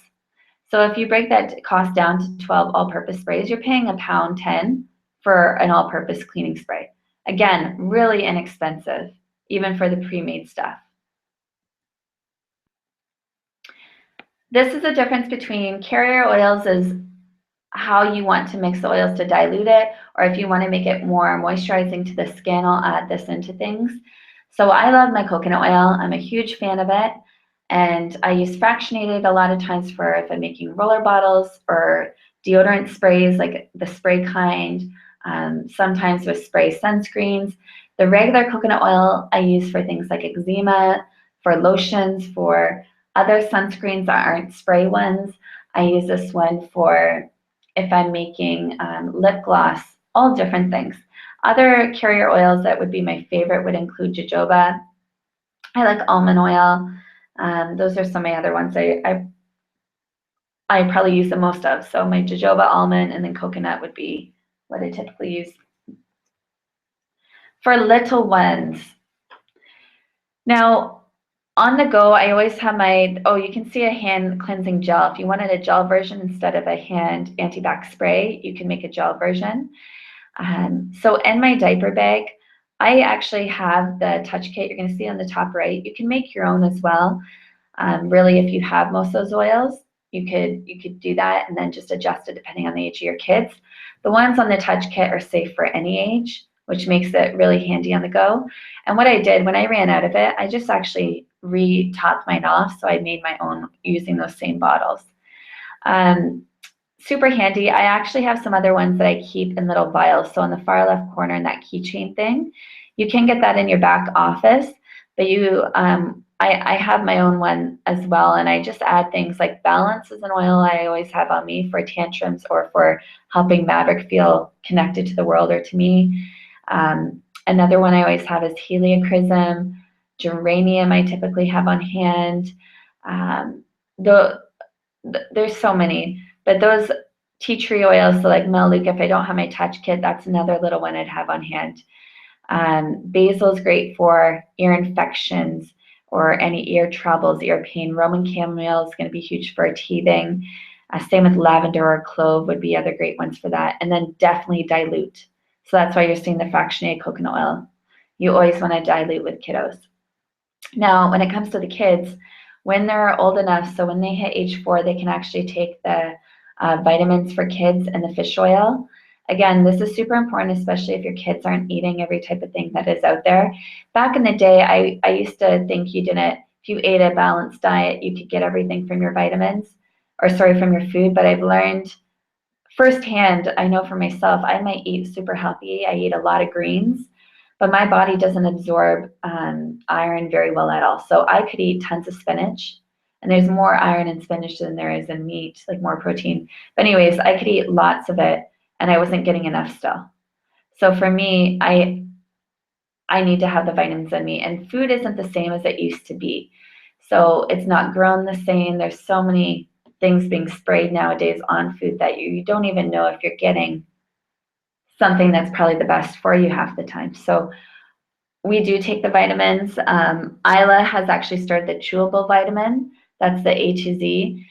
So if you break that cost down to 12 all-purpose sprays, you're paying £1.10 for an all-purpose cleaning spray. Again, really inexpensive, even for the pre-made stuff. This is the difference between carrier oils is how you want to mix the oils to dilute it, or if you want to make it more moisturizing to the skin, I'll add this into things. So I love my coconut oil. I'm a huge fan of it. And I use fractionated a lot of times for if I'm making roller bottles or deodorant sprays, like the spray kind, sometimes with spray sunscreens. The regular coconut oil I use for things like eczema, for lotions, for other sunscreens that aren't spray ones. I use this one for if I'm making lip gloss, all different things. Other carrier oils that would be my favorite would include jojoba. I like almond oil. Those are some of my other ones I probably use the most of. So my jojoba, almond, and then coconut would be what I typically use. For little ones. Now, on the go, I always have you can see a hand cleansing gel. If you wanted a gel version instead of a hand anti-bac spray, you can make a gel version. So in my diaper bag, I actually have the touch kit you're going to see on the top right. You can make your own as well. Really, if you have most of those oils, you could do that and then just adjust it depending on the age of your kids. The ones on the touch kit are safe for any age, which makes it really handy on the go. And what I did when I ran out of it, I just actually re-topped mine off, so I made my own using those same bottles. Super handy. I actually have some other ones that I keep in little vials. So on the far left corner in that keychain thing, you can get that in your back office, but I have my own one as well, and I just add things like Balance is an oil I always have on me for tantrums or for helping Maverick feel connected to the world or to me. Another one I always have is Heliochrysum. Geranium I typically have on hand. There's so many, but those tea tree oils, so like Melaleuca, if I don't have my touch kit, that's another little one I'd have on hand. Basil is great for ear infections or any ear troubles, ear pain. Roman chamomile is going to be huge for teething. Same with lavender or clove would be other great ones for that. And then definitely dilute. So that's why you're seeing the fractionated coconut oil. You always want to dilute with kiddos. Now, when it comes to the kids, when they're old enough, so when they hit age 4, they can actually take the vitamins for kids and the fish oil. Again, this is super important, especially if your kids aren't eating every type of thing that is out there. Back in the day, I used to think if you ate a balanced diet, you could get everything from your vitamins, from your food, but I've learned firsthand, I know for myself, I might eat super healthy, I eat a lot of greens, but my body doesn't absorb iron very well at all. So I could eat tons of spinach, and there's more iron in spinach than there is in meat, like more protein. But anyways, I could eat lots of it, and I wasn't getting enough still. So for me, I need to have the vitamins in me, and food isn't the same as it used to be. So it's not grown the same. There's so many things being sprayed nowadays on food that you don't even know if you're getting something that's probably the best for you half the time. So we do take the vitamins. Isla has actually started the chewable vitamin. That's the A2Z.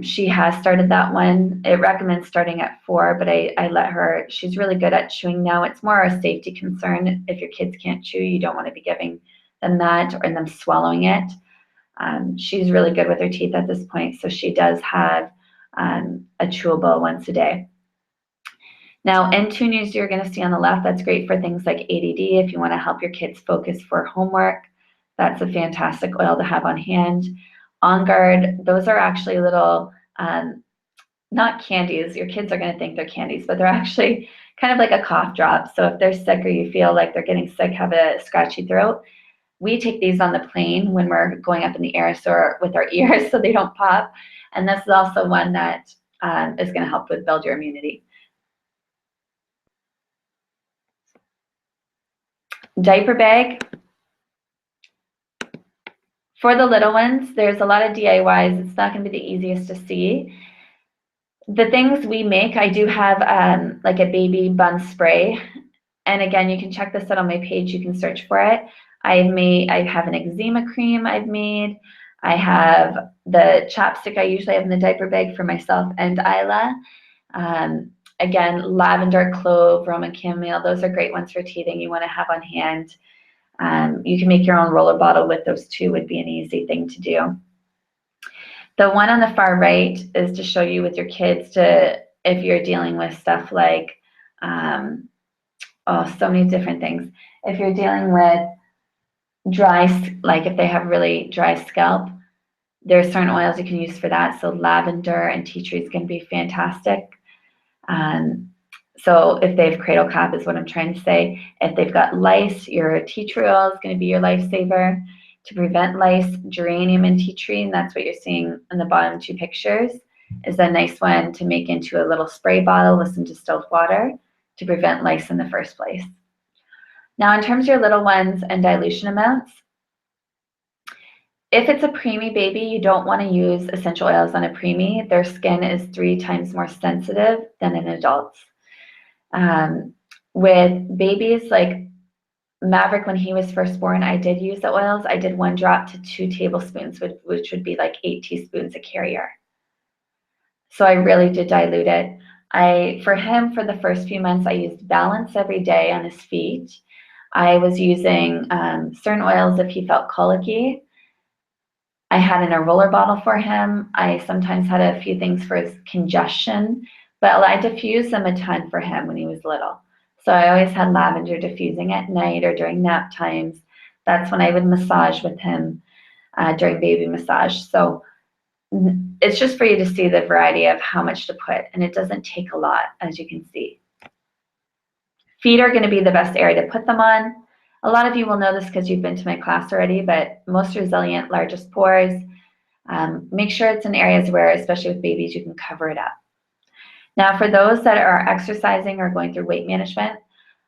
She has started that one. It recommends starting at 4, but I let her, she's really good at chewing now. It's more a safety concern. If your kids can't chew, you don't want to be giving them that or them swallowing it. She's really good with her teeth at this point, so she does have a chewable once a day. Now, N2 News you're going to see on the left, that's great for things like ADD. If you want to help your kids focus for homework, that's a fantastic oil to have on hand. On Guard, those are actually little, not candies. Your kids are going to think they're candies, but they're actually kind of like a cough drop. So if they're sick or you feel like they're getting sick, have a scratchy throat, we take these on the plane when we're going up in the air, so with our ears so they don't pop. And this is also one that is going to help with build your immunity. Diaper bag. For the little ones, there's a lot of DIYs. It's not going to be the easiest to see. The things we make, I do have like a baby bun spray. And again, you can check this out on my page. You can search for it. I have an eczema cream I've made. I have the chapstick I usually have in the diaper bag for myself and Isla. Again, lavender, clove, Roman chamomile, those are great ones for teething you want to have on hand. You can make your own roller bottle with those too, would be an easy thing to do. The one on the far right is to show you with your kids if you're dealing with stuff like, so many different things. If you're dealing with like if they have really dry scalp, there's certain oils you can use for that. So lavender and tea tree is going to be fantastic. So if they have cradle cap is what I'm trying to say. If they've got lice, your tea tree oil is going to be your lifesaver. To prevent lice, geranium and tea tree, and that's what you're seeing in the bottom 2 pictures, is a nice one to make into a little spray bottle with some distilled water to prevent lice in the first place. Now, in terms of your little ones and dilution amounts, if it's a preemie baby, you don't want to use essential oils on a preemie. Their skin is 3 times more sensitive than an adult's. With babies like Maverick, when he was first born, I did use the oils. I did 1 drop to 2 tablespoons, which would be like 8 teaspoons a carrier. So I really did dilute it. For him, for the first few months, I used Balance every day on his feet. I was using certain oils if he felt colicky. I had in a roller bottle for him. I sometimes had a few things for his congestion, but I diffused them a ton for him when he was little. So I always had lavender diffusing at night or during nap times. That's when I would massage with him during baby massage. So it's just for you to see the variety of how much to put, and it doesn't take a lot, as you can see. Feet are going to be the best area to put them on. A lot of you will know this because you've been to my class already, but most resilient, largest pores. Make sure it's in areas where, especially with babies, you can cover it up. Now, for those that are exercising or going through weight management,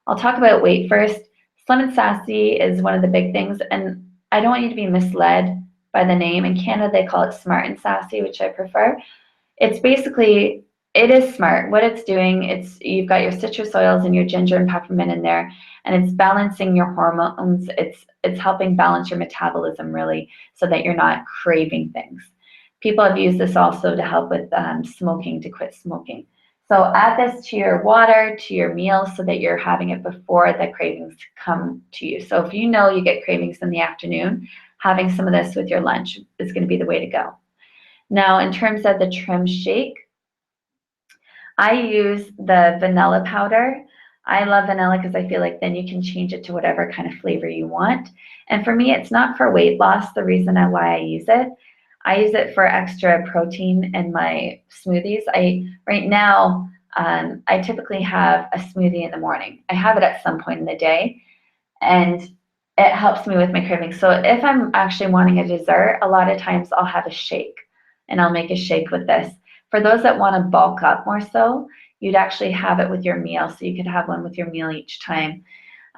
I'll talk about weight first. Slim and Sassy is one of the big things, and I don't want you to be misled by the name. In Canada, they call it Smart and Sassy, which I prefer. It's basically It is smart. What it's doing, you've got your citrus oils and your ginger and peppermint in there, and it's balancing your hormones. It's helping balance your metabolism really, so that you're not craving things. People have used this also to help with smoking, to quit smoking. So add this to your water, to your meals, so that you're having it before the cravings come to you. So if you know you get cravings in the afternoon, having some of this with your lunch is going to be the way to go. Now, in terms of the trim shake, I use the vanilla powder. I love vanilla because I feel like then you can change it to whatever kind of flavor you want. And for me, it's not for weight loss, the reason why I use it. I use it for extra protein in my smoothies. Right now, I typically have a smoothie in the morning. I have it at some point in the day, and it helps me with my cravings. So if I'm actually wanting a dessert, a lot of times I'll have a shake, and I'll make a shake with this. For those that want to bulk up more so, you'd actually have it with your meal, so you could have one with your meal each time.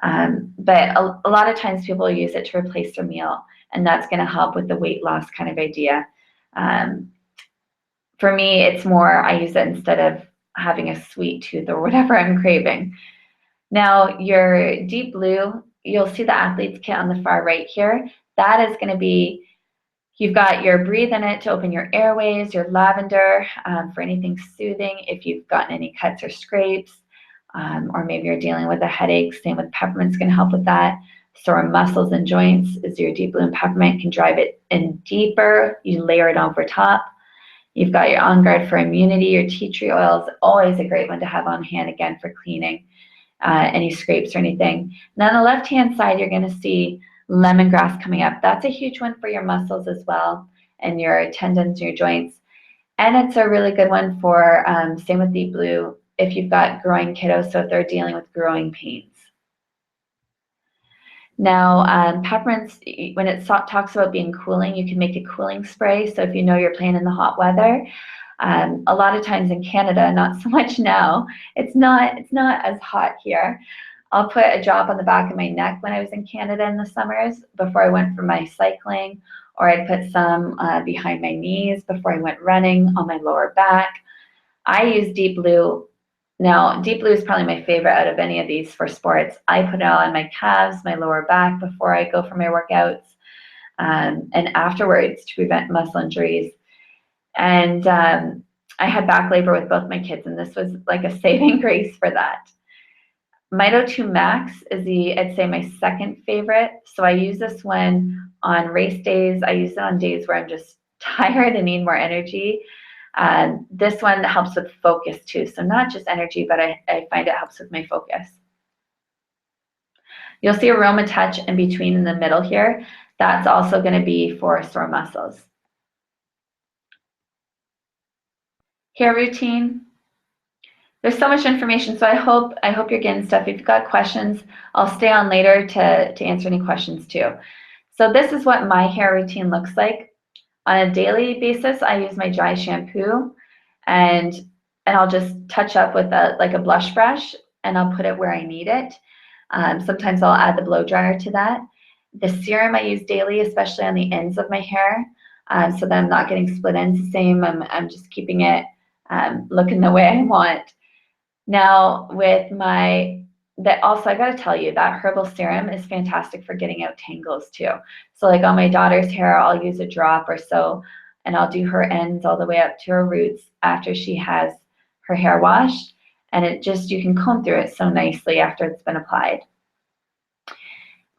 But a lot of times people use it to replace their meal, and that's going to help with the weight loss kind of idea. For me, it's more I use it instead of having a sweet tooth or whatever I'm craving. Now, your deep blue, you'll see the athlete's kit on the far right here. That is going to be, you've got your breathe in it to open your airways, your lavender for anything soothing, if you've gotten any cuts or scrapes, or maybe you're dealing with a headache. Same with peppermint's going to help with that. Sore muscles and joints is your deep blue, and peppermint can drive it in deeper. You layer it over top. You've got your On Guard for immunity. Your tea tree oil is always a great one to have on hand, again, for cleaning any scrapes or anything. And on the left-hand side, you're going to see lemongrass coming up. That's a huge one for your muscles as well, and your tendons, your joints. And it's a really good one for, same with deep blue, if you've got growing kiddos, so if they're dealing with growing pains. Now, peppermints, when it talks about being cooling, you can make a cooling spray. So if you know you're playing in the hot weather, a lot of times in Canada, not so much now, it's not as hot here. I'll put a drop on the back of my neck when I was in Canada in the summers before I went for my cycling, or I'd put some behind my knees before I went running, on my lower back. I use deep blue. Now, deep blue is probably my favorite out of any of these for sports. I put it all on my calves, my lower back before I go for my workouts, and afterwards to prevent muscle injuries. And I had back labor with both my kids, and this was like a saving grace for that. Mito 2 Max is I'd say my second favorite. So I use this one on race days. I use it on days where I'm just tired and need more energy. This one helps with focus too. So not just energy, but I find it helps with my focus. You'll see Aroma Touch in between in the middle here. That's also going to be for sore muscles. Hair routine. There's so much information, so I hope you're getting stuff. If you've got questions, I'll stay on later to answer any questions too. So this is what my hair routine looks like. On a daily basis, I use my dry shampoo, and I'll just touch up with like a blush brush, and I'll put it where I need it. Sometimes I'll add the blow dryer to that. The serum I use daily, especially on the ends of my hair, so that I'm not getting split ends the same. I'm just keeping it looking the way I want. Now with also I gotta tell you that herbal serum is fantastic for getting out tangles too. So like on my daughter's hair, I'll use a drop or so, and I'll do her ends all the way up to her roots after she has her hair washed, and you can comb through it so nicely after it's been applied.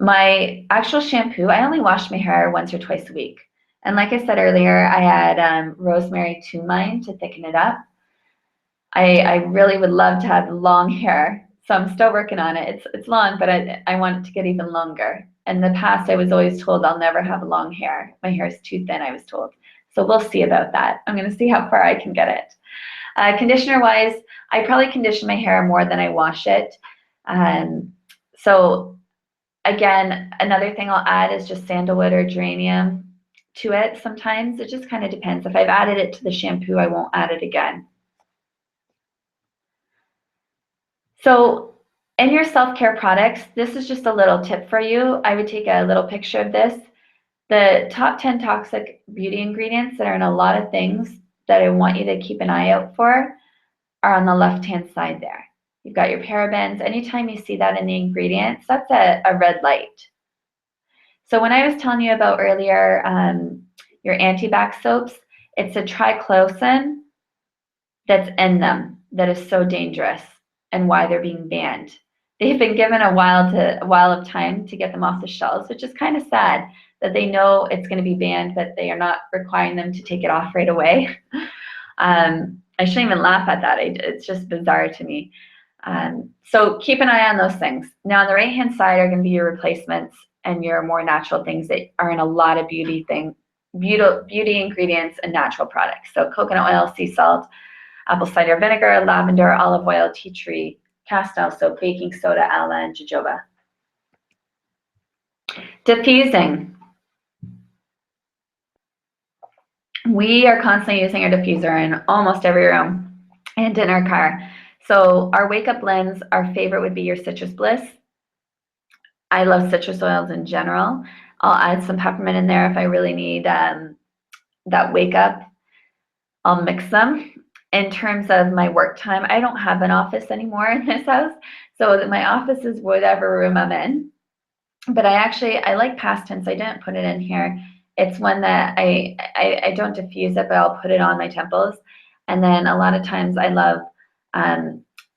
My actual shampoo, I only wash my hair once or twice a week. And like I said earlier, I add rosemary to mine to thicken it up. I really would love to have long hair, so I'm still working on it. It's long, but I want it to get even longer. In the past, I was always told I'll never have long hair. My hair is too thin, I was told. So we'll see about that. I'm going to see how far I can get it. Conditioner-wise, I probably condition my hair more than I wash it. So again, another thing I'll add is just sandalwood or geranium to it sometimes. It just kind of depends. If I've added it to the shampoo, I won't add it again. So in your self-care products, this is just a little tip for you. I would take a little picture of this. The top 10 toxic beauty ingredients that are in a lot of things that I want you to keep an eye out for. are on the left-hand side there. You've got your parabens. Anytime you see that in the ingredients, that's a red light. So when I was telling you about earlier your anti-bac soaps, it's a triclosan that's in them that is so dangerous and why they're being banned. They've been given a while of time to get them off the shelves, which is kind of sad that they know it's going to be banned, but they are not requiring them to take it off right away. I shouldn't even laugh at that. It's just bizarre to me. So keep an eye on those things. Now on the right-hand side are going to be your replacements and your more natural things that are in a lot of beauty ingredients and natural products. So coconut oil, sea salt, apple cider vinegar, lavender, olive oil, tea tree, castile soap, baking soda, aloe, and jojoba. Diffusing. We are constantly using our diffuser in almost every room and in our car. So our wake up blends, our favorite would be your Citrus Bliss. I love citrus oils in general. I'll add some peppermint in there if I really need that wake up. I'll mix them. In terms of my work time, I don't have an office anymore in this house, so my office is whatever room I'm in. But I like past tense. I didn't put it in here. It's one that I don't diffuse it, but I'll put it on my temples. And then a lot of times I love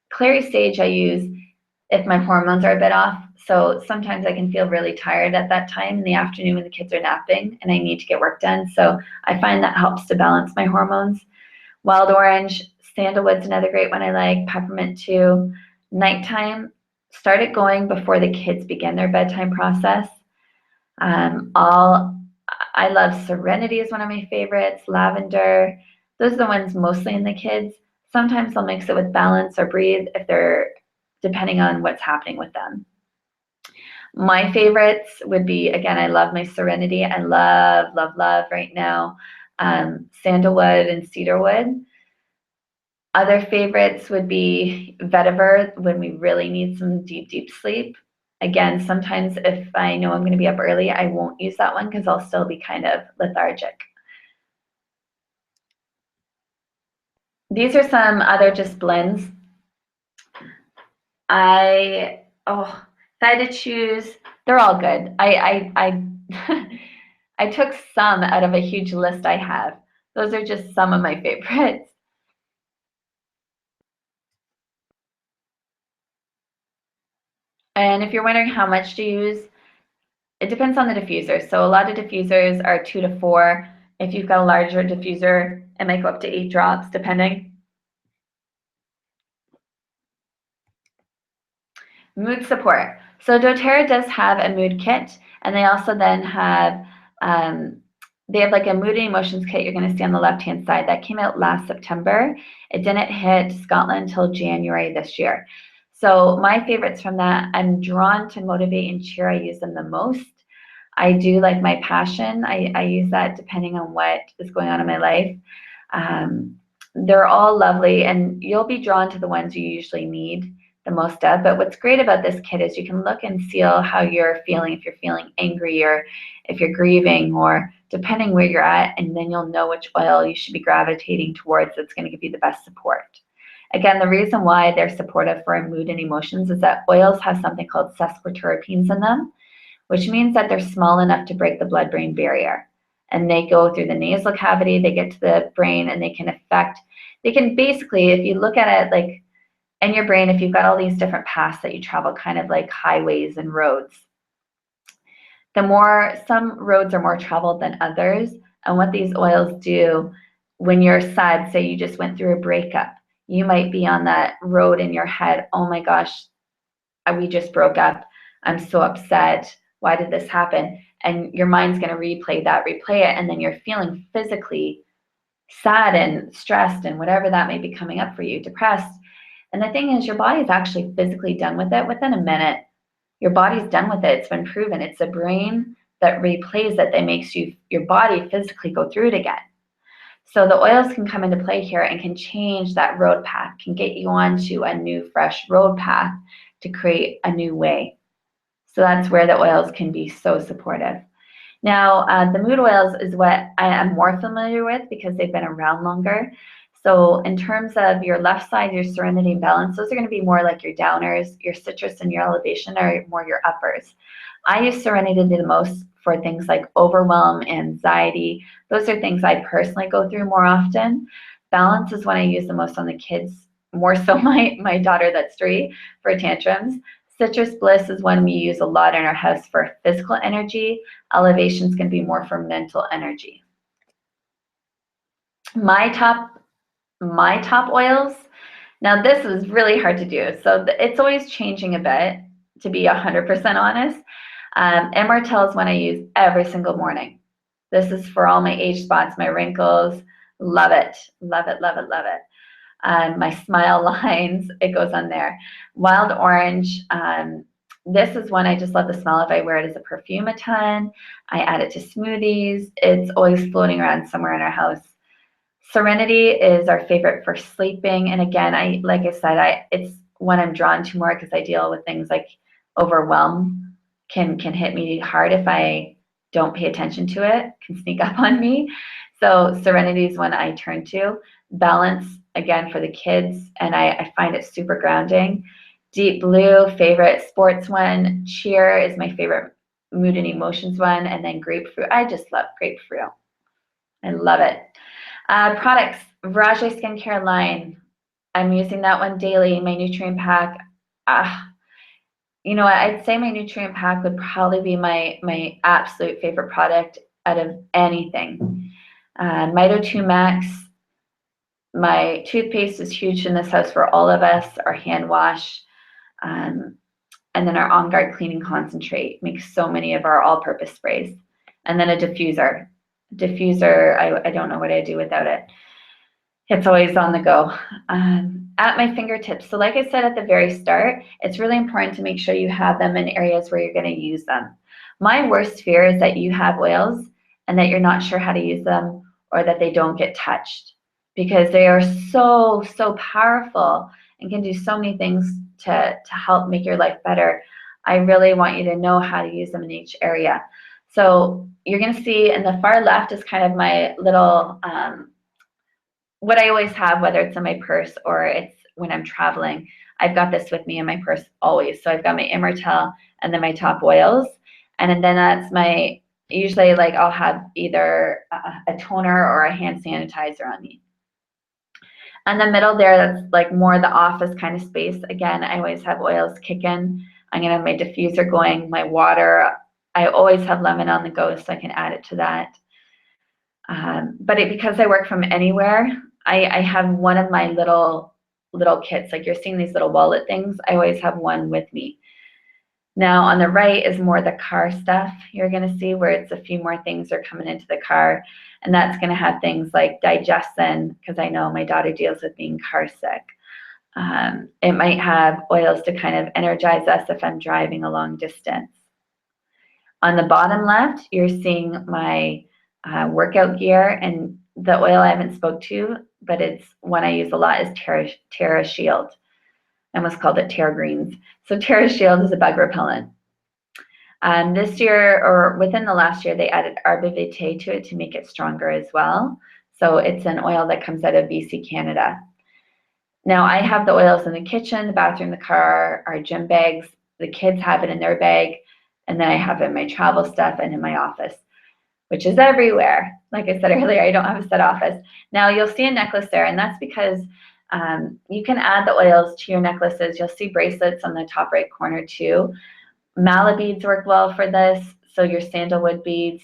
clary sage I use if my hormones are a bit off. So sometimes I can feel really tired at that time in the afternoon when the kids are napping and I need to get work done. So I find that helps to balance my hormones. Wild orange, sandalwood's another great one I like, peppermint too. Nighttime, start it going before the kids begin their bedtime process. I love Serenity is one of my favorites, lavender. Those are the ones mostly in the kids. Sometimes I'll mix it with Balance or Breathe if they're, depending on what's happening with them. My favorites would be, again, I love my Serenity. I love, love, love right now. Sandalwood and cedarwood. Other favorites would be vetiver when we really need some deep, deep sleep. Again, sometimes if I know I'm going to be up early, I won't use that one because I'll still be kind of lethargic. These are some other just blends. If I had to choose, they're all good. I took some out of a huge list I have. Those are just some of my favorites. And if you're wondering how much to use, it depends on the diffuser. So a lot of diffusers are 2 to 4. If you've got a larger diffuser, it might go up to 8 drops, depending. Mood support. So doTERRA does have a mood kit, and they also then have they have like a mood and emotions kit you're going to see on the left-hand side. That came out last September. It didn't hit Scotland until January this year. So my favorites from that, I'm drawn to Motivate and Cheer. I use them the most. I do like my Passion. I use that depending on what is going on in my life. They're all lovely, and you'll be drawn to the ones you usually need the most of. But what's great about this kit is you can look and feel how you're feeling, if you're feeling angry or if you're grieving, or depending where you're at, and then you'll know which oil you should be gravitating towards that's going to give you the best support. Again, the reason why they're supportive for mood and emotions is that oils have something called sesquiterpenes in them, which means that they're small enough to break the blood-brain barrier. And they go through the nasal cavity, they get to the brain, and they can basically, if you look at it like in your brain, if you've got all these different paths that you travel, kind of like highways and roads, some roads are more traveled than others. And what these oils do, when you're sad, say you just went through a breakup, you might be on that road in your head, oh my gosh, we just broke up, I'm so upset, why did this happen? And your mind's going to replay it, and then you're feeling physically sad and stressed and whatever that may be coming up for you, depressed. And the thing is, your body is actually physically done with it within a minute. Your body's done with it. It's been proven. It's the brain that replays it that makes your body physically go through it again. So the oils can come into play here and can change that road path, can get you onto a new, fresh road path to create a new way. So that's where the oils can be so supportive. Now, the mood oils is what I am more familiar with because they've been around longer. So in terms of your left side, your serenity and balance, those are going to be more like your downers. Your citrus and your elevation are more your uppers. I use serenity the most for things like overwhelm, anxiety. Those are things I personally go through more often. Balance is when I use the most on the kids, more so my daughter that's 3 for tantrums. Citrus bliss is one we use a lot in our house for physical energy. Elevation is going to be more for mental energy. My top oils. Now this is really hard to do, so it's always changing a bit, to be 100% honest. Immortelle is one I use every single morning. This is for all my age spots, my wrinkles. Love it, love it, love it, love it. My smile lines, it goes on there. Wild orange, this is one I just love the smell of. I wear it as a perfume a ton. I add it to smoothies. It's always floating around somewhere in our house. Serenity is our favorite for sleeping. And again, like I said, it's one I'm drawn to more because I deal with things like overwhelm can hit me hard if I don't pay attention to it, can sneak up on me. So Serenity is one I turn to. Balance, again, for the kids, and I find it super grounding. Deep Blue, favorite sports one. Cheer is my favorite mood and emotions one. And then Grapefruit. I just love Grapefruit. I love it. Products, Virage Skincare line. I'm using that one daily. My nutrient pack. You know what? I'd say my nutrient pack would probably be my absolute favorite product out of anything. Mito 2 Max. My toothpaste is huge in this house for all of us. Our hand wash. And then our On Guard cleaning concentrate makes so many of our all-purpose sprays. And then a diffuser. I don't know what I'd do without it. It's always on the go. At my fingertips. So like I said at the very start, it's really important to make sure you have them in areas where you're going to use them. My worst fear is that you have oils and that you're not sure how to use them, or that they don't get touched, because they are so, so powerful and can do so many things to help make your life better. I really want you to know how to use them in each area. So you're going to see in the far left is kind of my little, what I always have, whether it's in my purse or it's when I'm traveling. I've got this with me in my purse always. So I've got my Immortelle and then my top oils. And then that's my, usually like I'll have either a toner or a hand sanitizer on me. In the middle there, that's like more the office kind of space. Again, I always have oils kicking. I'm going to have my diffuser going, my water. I always have lemon on the go, so I can add it to that. Because I work from anywhere, I have one of my little kits. Like you're seeing these little wallet things. I always have one with me. Now on the right is more the car stuff you're going to see, where it's a few more things are coming into the car. And that's going to have things like digestin, because I know my daughter deals with being car sick. It might have oils to kind of energize us if I'm driving a long distance. On the bottom left, you're seeing my workout gear, and the oil I haven't spoke to, but it's one I use a lot, is Terra Shield. I almost called it Terra Greens. So Terra Shield is a bug repellent. This year, or within the last year, they added Arbor Vitae to it to make it stronger as well. So it's an oil that comes out of BC, Canada. Now I have the oils in the kitchen, the bathroom, the car, our gym bags. The kids have it in their bag. And then I have it in my travel stuff and in my office, which is everywhere. Like I said earlier, I don't have a set office. Now you'll see a necklace there, and that's because you can add the oils to your necklaces. You'll see bracelets on the top right corner too. Mallet beads work well for this. So your sandalwood beads,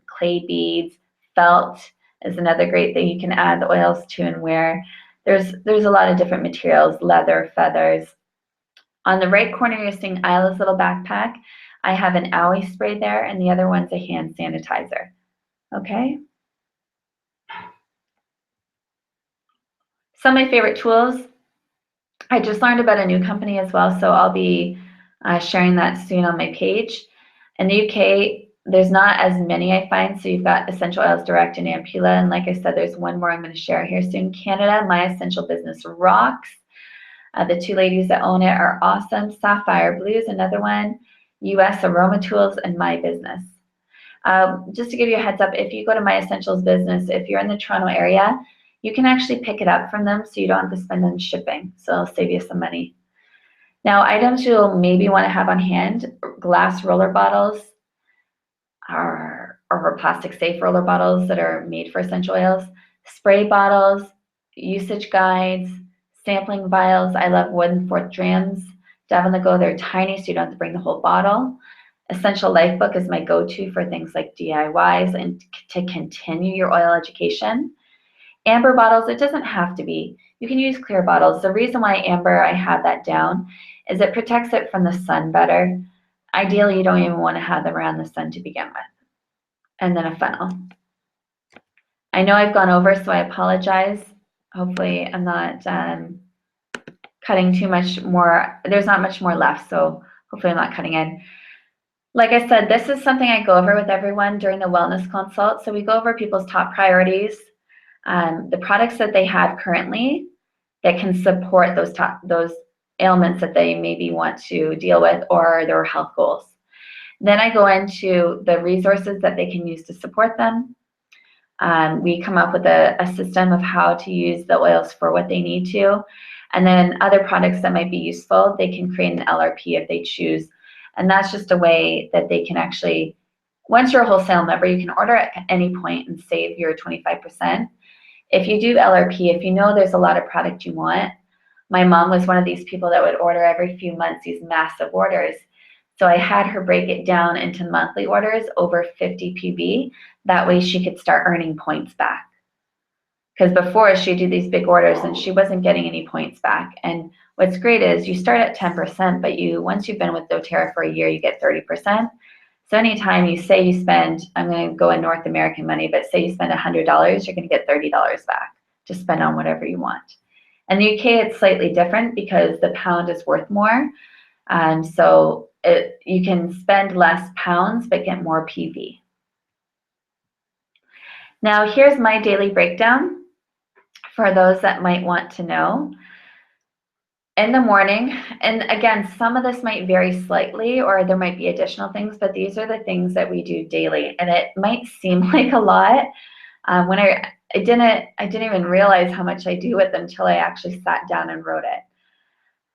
clay beads, felt is another great thing you can add the oils to and wear. There's a lot of different materials, leather, feathers. On the right corner, you're seeing Isla's little backpack. I have an owie spray there, and the other one's a hand sanitizer. Okay. Some of my favorite tools. I just learned about a new company as well, so I'll be sharing that soon on my page. In the UK, there's not as many I find, so you've got Essential Oils Direct and Ampula, and like I said, there's one more I'm going to share here soon. Canada, My Essential Business rocks. The two ladies that own it are awesome. Sapphire Blue is another one. US Aroma Tools and My Business. Just to give you a heads up, if you go to My Essentials Business, if you're in the Toronto area, you can actually pick it up from them so you don't have to spend on shipping. So it'll save you some money. Now, items you'll maybe want to have on hand, glass roller bottles or plastic safe roller bottles that are made for essential oils, spray bottles, usage guides, sampling vials. I love 1/4 drams to have on the go. They're tiny, so you don't have to bring the whole bottle. Essential Life book is my go-to for things like DIYs and to continue your oil education. Amber bottles, it doesn't have to be. You can use clear bottles. The reason why amber, I have that down, is it protects it from the sun better. Ideally, you don't even want to have them around the sun to begin with. And then a funnel. I know I've gone over, so I apologize. Hopefully I'm not cutting too much more. There's not much more left, so hopefully I'm not cutting in. Like I said, this is something I go over with everyone during the wellness consult. So we go over people's top priorities, the products that they have currently that can support those ailments that they maybe want to deal with or their health goals. Then I go into the resources that they can use to support them. We come up with a system of how to use the oils for what they need to. And then other products that might be useful, they can create an LRP if they choose. And that's just a way that they can actually, once you're a wholesale member, you can order at any point and save your 25%. If you do LRP, if you know there's a lot of product you want, my mom was one of these people that would order every few months these massive orders. So I had her break it down into monthly orders over 50 PB. That way she could start earning points back. Because before she'd do these big orders and she wasn't getting any points back. And what's great is you start at 10%, but once you've been with doTERRA for a year, you get 30%. So anytime you say you spend, I'm going to go in North American money, but say you spend $100, you're going to get $30 back to spend on whatever you want. In the UK, it's slightly different because the pound is worth more. So you can spend less pounds but get more PV. Now here's my daily breakdown for those that might want to know. In the morning, and again, some of this might vary slightly or there might be additional things, but these are the things that we do daily. And it might seem like a lot. When I didn't even realize how much I do with them until I actually sat down and wrote it.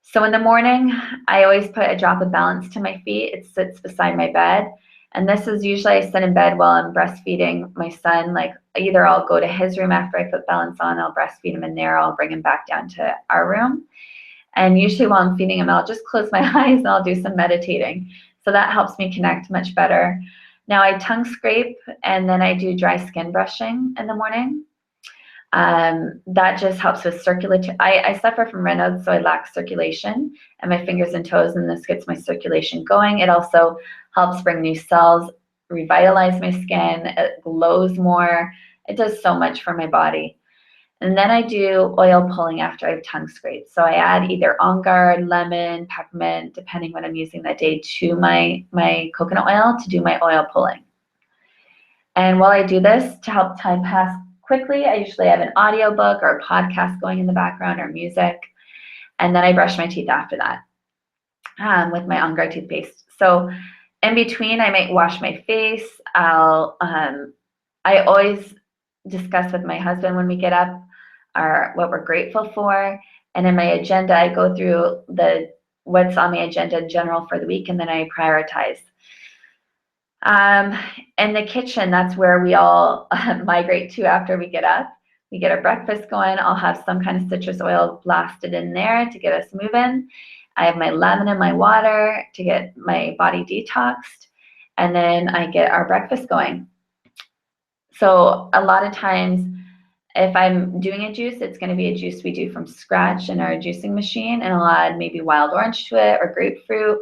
So in the morning, I always put a drop of balance to my feet. It sits beside my bed. And this is usually I sit in bed while I'm breastfeeding my son. Like either I'll go to his room after I put balance on, I'll breastfeed him in there, I'll bring him back down to our room. And usually while I'm feeding him, I'll just close my eyes and I'll do some meditating. So that helps me connect much better. Now I tongue scrape and then I do dry skin brushing in the morning. That just helps with circulation. I suffer from Raynaud's, so I lack circulation in my fingers and toes, and this gets my circulation going. It also helps bring new cells, revitalize my skin, it glows more. It does so much for my body. And then I do oil pulling after I've tongue scraped. So I add either On Guard, lemon, peppermint, depending what I'm using that day, to my coconut oil to do my oil pulling. And while I do this, to help time pass quickly, I usually have an audiobook or a podcast going in the background or music. And then I brush my teeth after that with my On Guard toothpaste. So in between, I might wash my face. I always discuss with my husband when we get up what we're grateful for. And in my agenda, I go through what's on my agenda in general for the week, and then I prioritize. In the kitchen, that's where we all migrate to after we get up. We get our breakfast going. I'll have some kind of citrus oil blasted in there to get us moving. I have my lemon in my water to get my body detoxed. And then I get our breakfast going. So a lot of times, if I'm doing a juice, it's going to be a juice we do from scratch in our juicing machine, and I'll add maybe wild orange to it or grapefruit.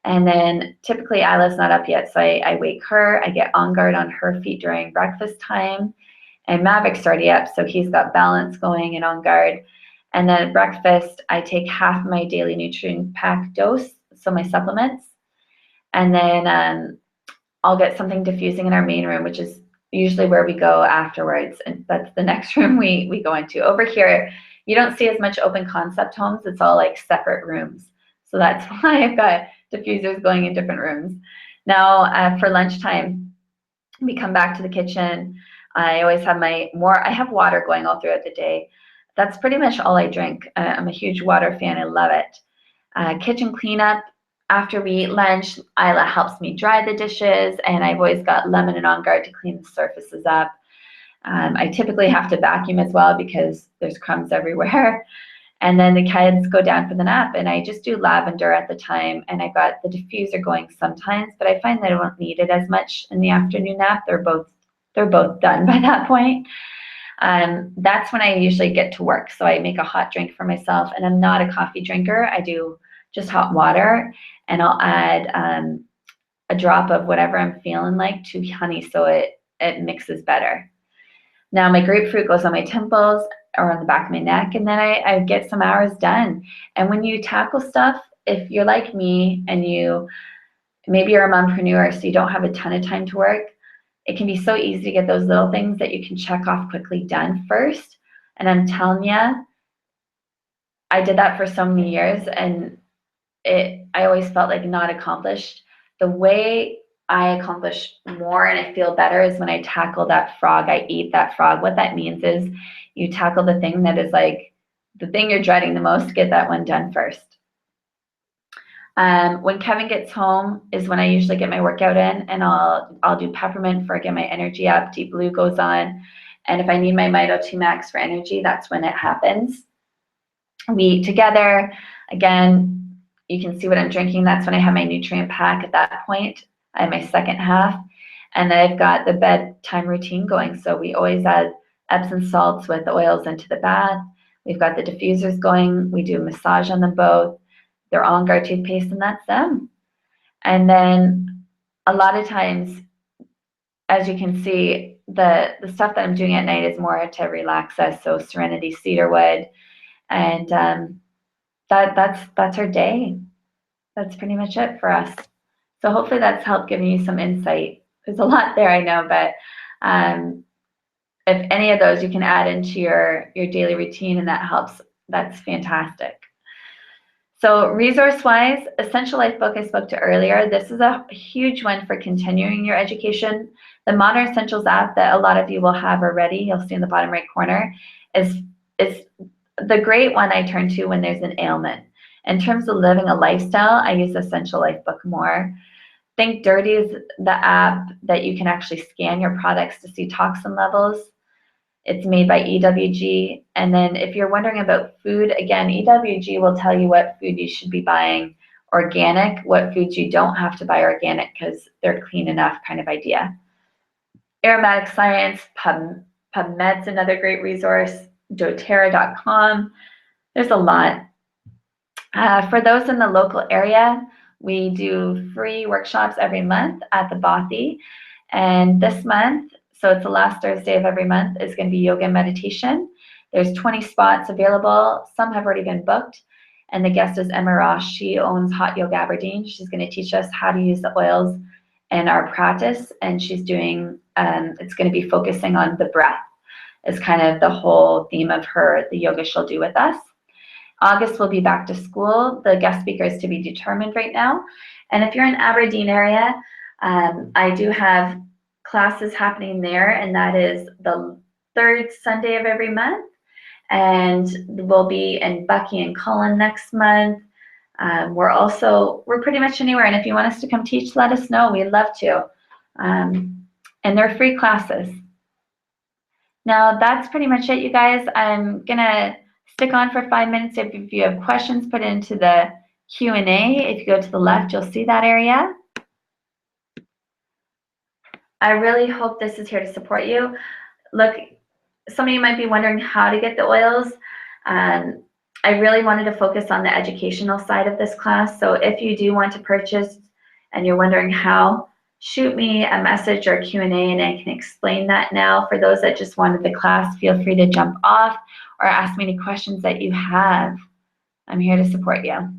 And then typically Isla's not up yet, so I wake her. I get On Guard on her feet during breakfast time. And Maverick's already up, so he's got balance going and On Guard. And then at breakfast, I take half my daily nutrient pack dose, so my supplements. And then I'll get something diffusing in our main room, which is usually where we go afterwards. And that's the next room we go into. Over here, you don't see as much open concept homes. It's all like separate rooms. So that's why I've got diffusers going in different rooms. Now for lunchtime, we come back to the kitchen. I always have I have water going all throughout the day. That's pretty much all I drink. I'm a huge water fan. I love it. Kitchen cleanup. After we eat lunch, Isla helps me dry the dishes, and I've always got lemon and On Guard to clean the surfaces up. I typically have to vacuum as well because there's crumbs everywhere. And then the kids go down for the nap, and I just do lavender at the time, and I got the diffuser going sometimes, but I find that I won't need it as much in the afternoon nap. They're both done by that point. That's when I usually get to work. So I make a hot drink for myself, and I'm not a coffee drinker. I do just hot water, and I'll add a drop of whatever I'm feeling like to honey so it mixes better. Now my grapefruit goes on my temples or on the back of my neck, and then I get some hours done. And when you tackle stuff, if you're like me and maybe you're a mompreneur, so you don't have a ton of time to work, it can be so easy to get those little things that you can check off quickly done first. And I'm telling you, I did that for so many years, and I always felt like not accomplished. The way I accomplish more and I feel better is when I tackle that frog. I eat that frog. What that means is you tackle the thing that is like the thing you're dreading the most, get that one done first. When Kevin gets home is when I usually get my workout in, and I'll do peppermint for get my energy up. Deep Blue goes on, and if I need my Mito 2 Max for energy, that's when it happens. We eat together. Again, you can see what I'm drinking. That's when I have my nutrient pack at that point. I have my second half, and then I've got the bedtime routine going. So we always add Epsom salts with oils into the bath. We've got the diffusers going. We do a massage on them both. They're On Guard toothpaste, and that's them. And then a lot of times, as you can see, the stuff that I'm doing at night is more to relax us. So Serenity Cedarwood, and that's our day. That's pretty much it for us. So hopefully that's helped giving you some insight. There's a lot there, I know, but if any of those you can add into your daily routine and that helps, that's fantastic. So resource-wise, Essential Life book I spoke to earlier, this is a huge one for continuing your education. The Modern Essentials app that a lot of you will have already, you'll see in the bottom right corner, is the great one I turn to when there's an ailment. In terms of living a lifestyle, I use Essential Life book more. Think Dirty is the app that you can actually scan your products to see toxin levels. It's made by EWG. And then if you're wondering about food, again, EWG will tell you what food you should be buying organic, what foods you don't have to buy organic because they're clean enough kind of idea. Aromatic Science, PubMed's another great resource, doTERRA.com. There's a lot. For those in the local area, we do free workshops every month at the Bothy. And this month, so it's the last Thursday of every month, is going to be yoga and meditation. There's 20 spots available. Some have already been booked. And the guest is Emma Ross. She owns Hot Yoga Aberdeen. She's going to teach us how to use the oils in our practice. And she's doing, it's going to be focusing on the breath is kind of the whole theme of the yoga she'll do with us. August will be back to school. The guest speaker is to be determined right now. And if you're in Aberdeen area, I do have classes happening there, and that is the third Sunday of every month. And we'll be in Bucky and Cullen next month. We're pretty much anywhere. And if you want us to come teach, let us know. We'd love to. And they're free classes. Now that's pretty much it, you guys. I'm gonna stick on for 5 minutes. If you have questions, put it into the Q&A. If you go to the left, you'll see that area. I really hope this is here to support you. Look, some of you might be wondering how to get the oils. I really wanted to focus on the educational side of this class. So if you do want to purchase and you're wondering how, shoot me a message or Q&A and I can explain that now. For those that just wanted the class, feel free to jump off or ask me any questions that you have. I'm here to support you.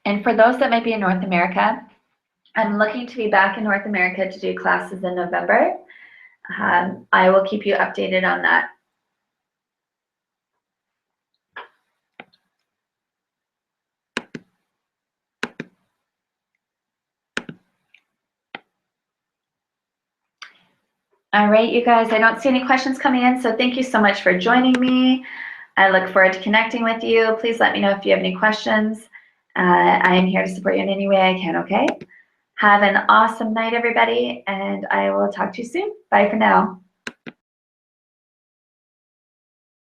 And for those that might be in North America, I'm looking to be back in North America to do classes in November. I will keep you updated on that. All right, you guys, I don't see any questions coming in, so thank you so much for joining me. I look forward to connecting with you. Please let me know if you have any questions. I am here to support you in any way I can, okay? Have an awesome night, everybody, and I will talk to you soon. Bye for now.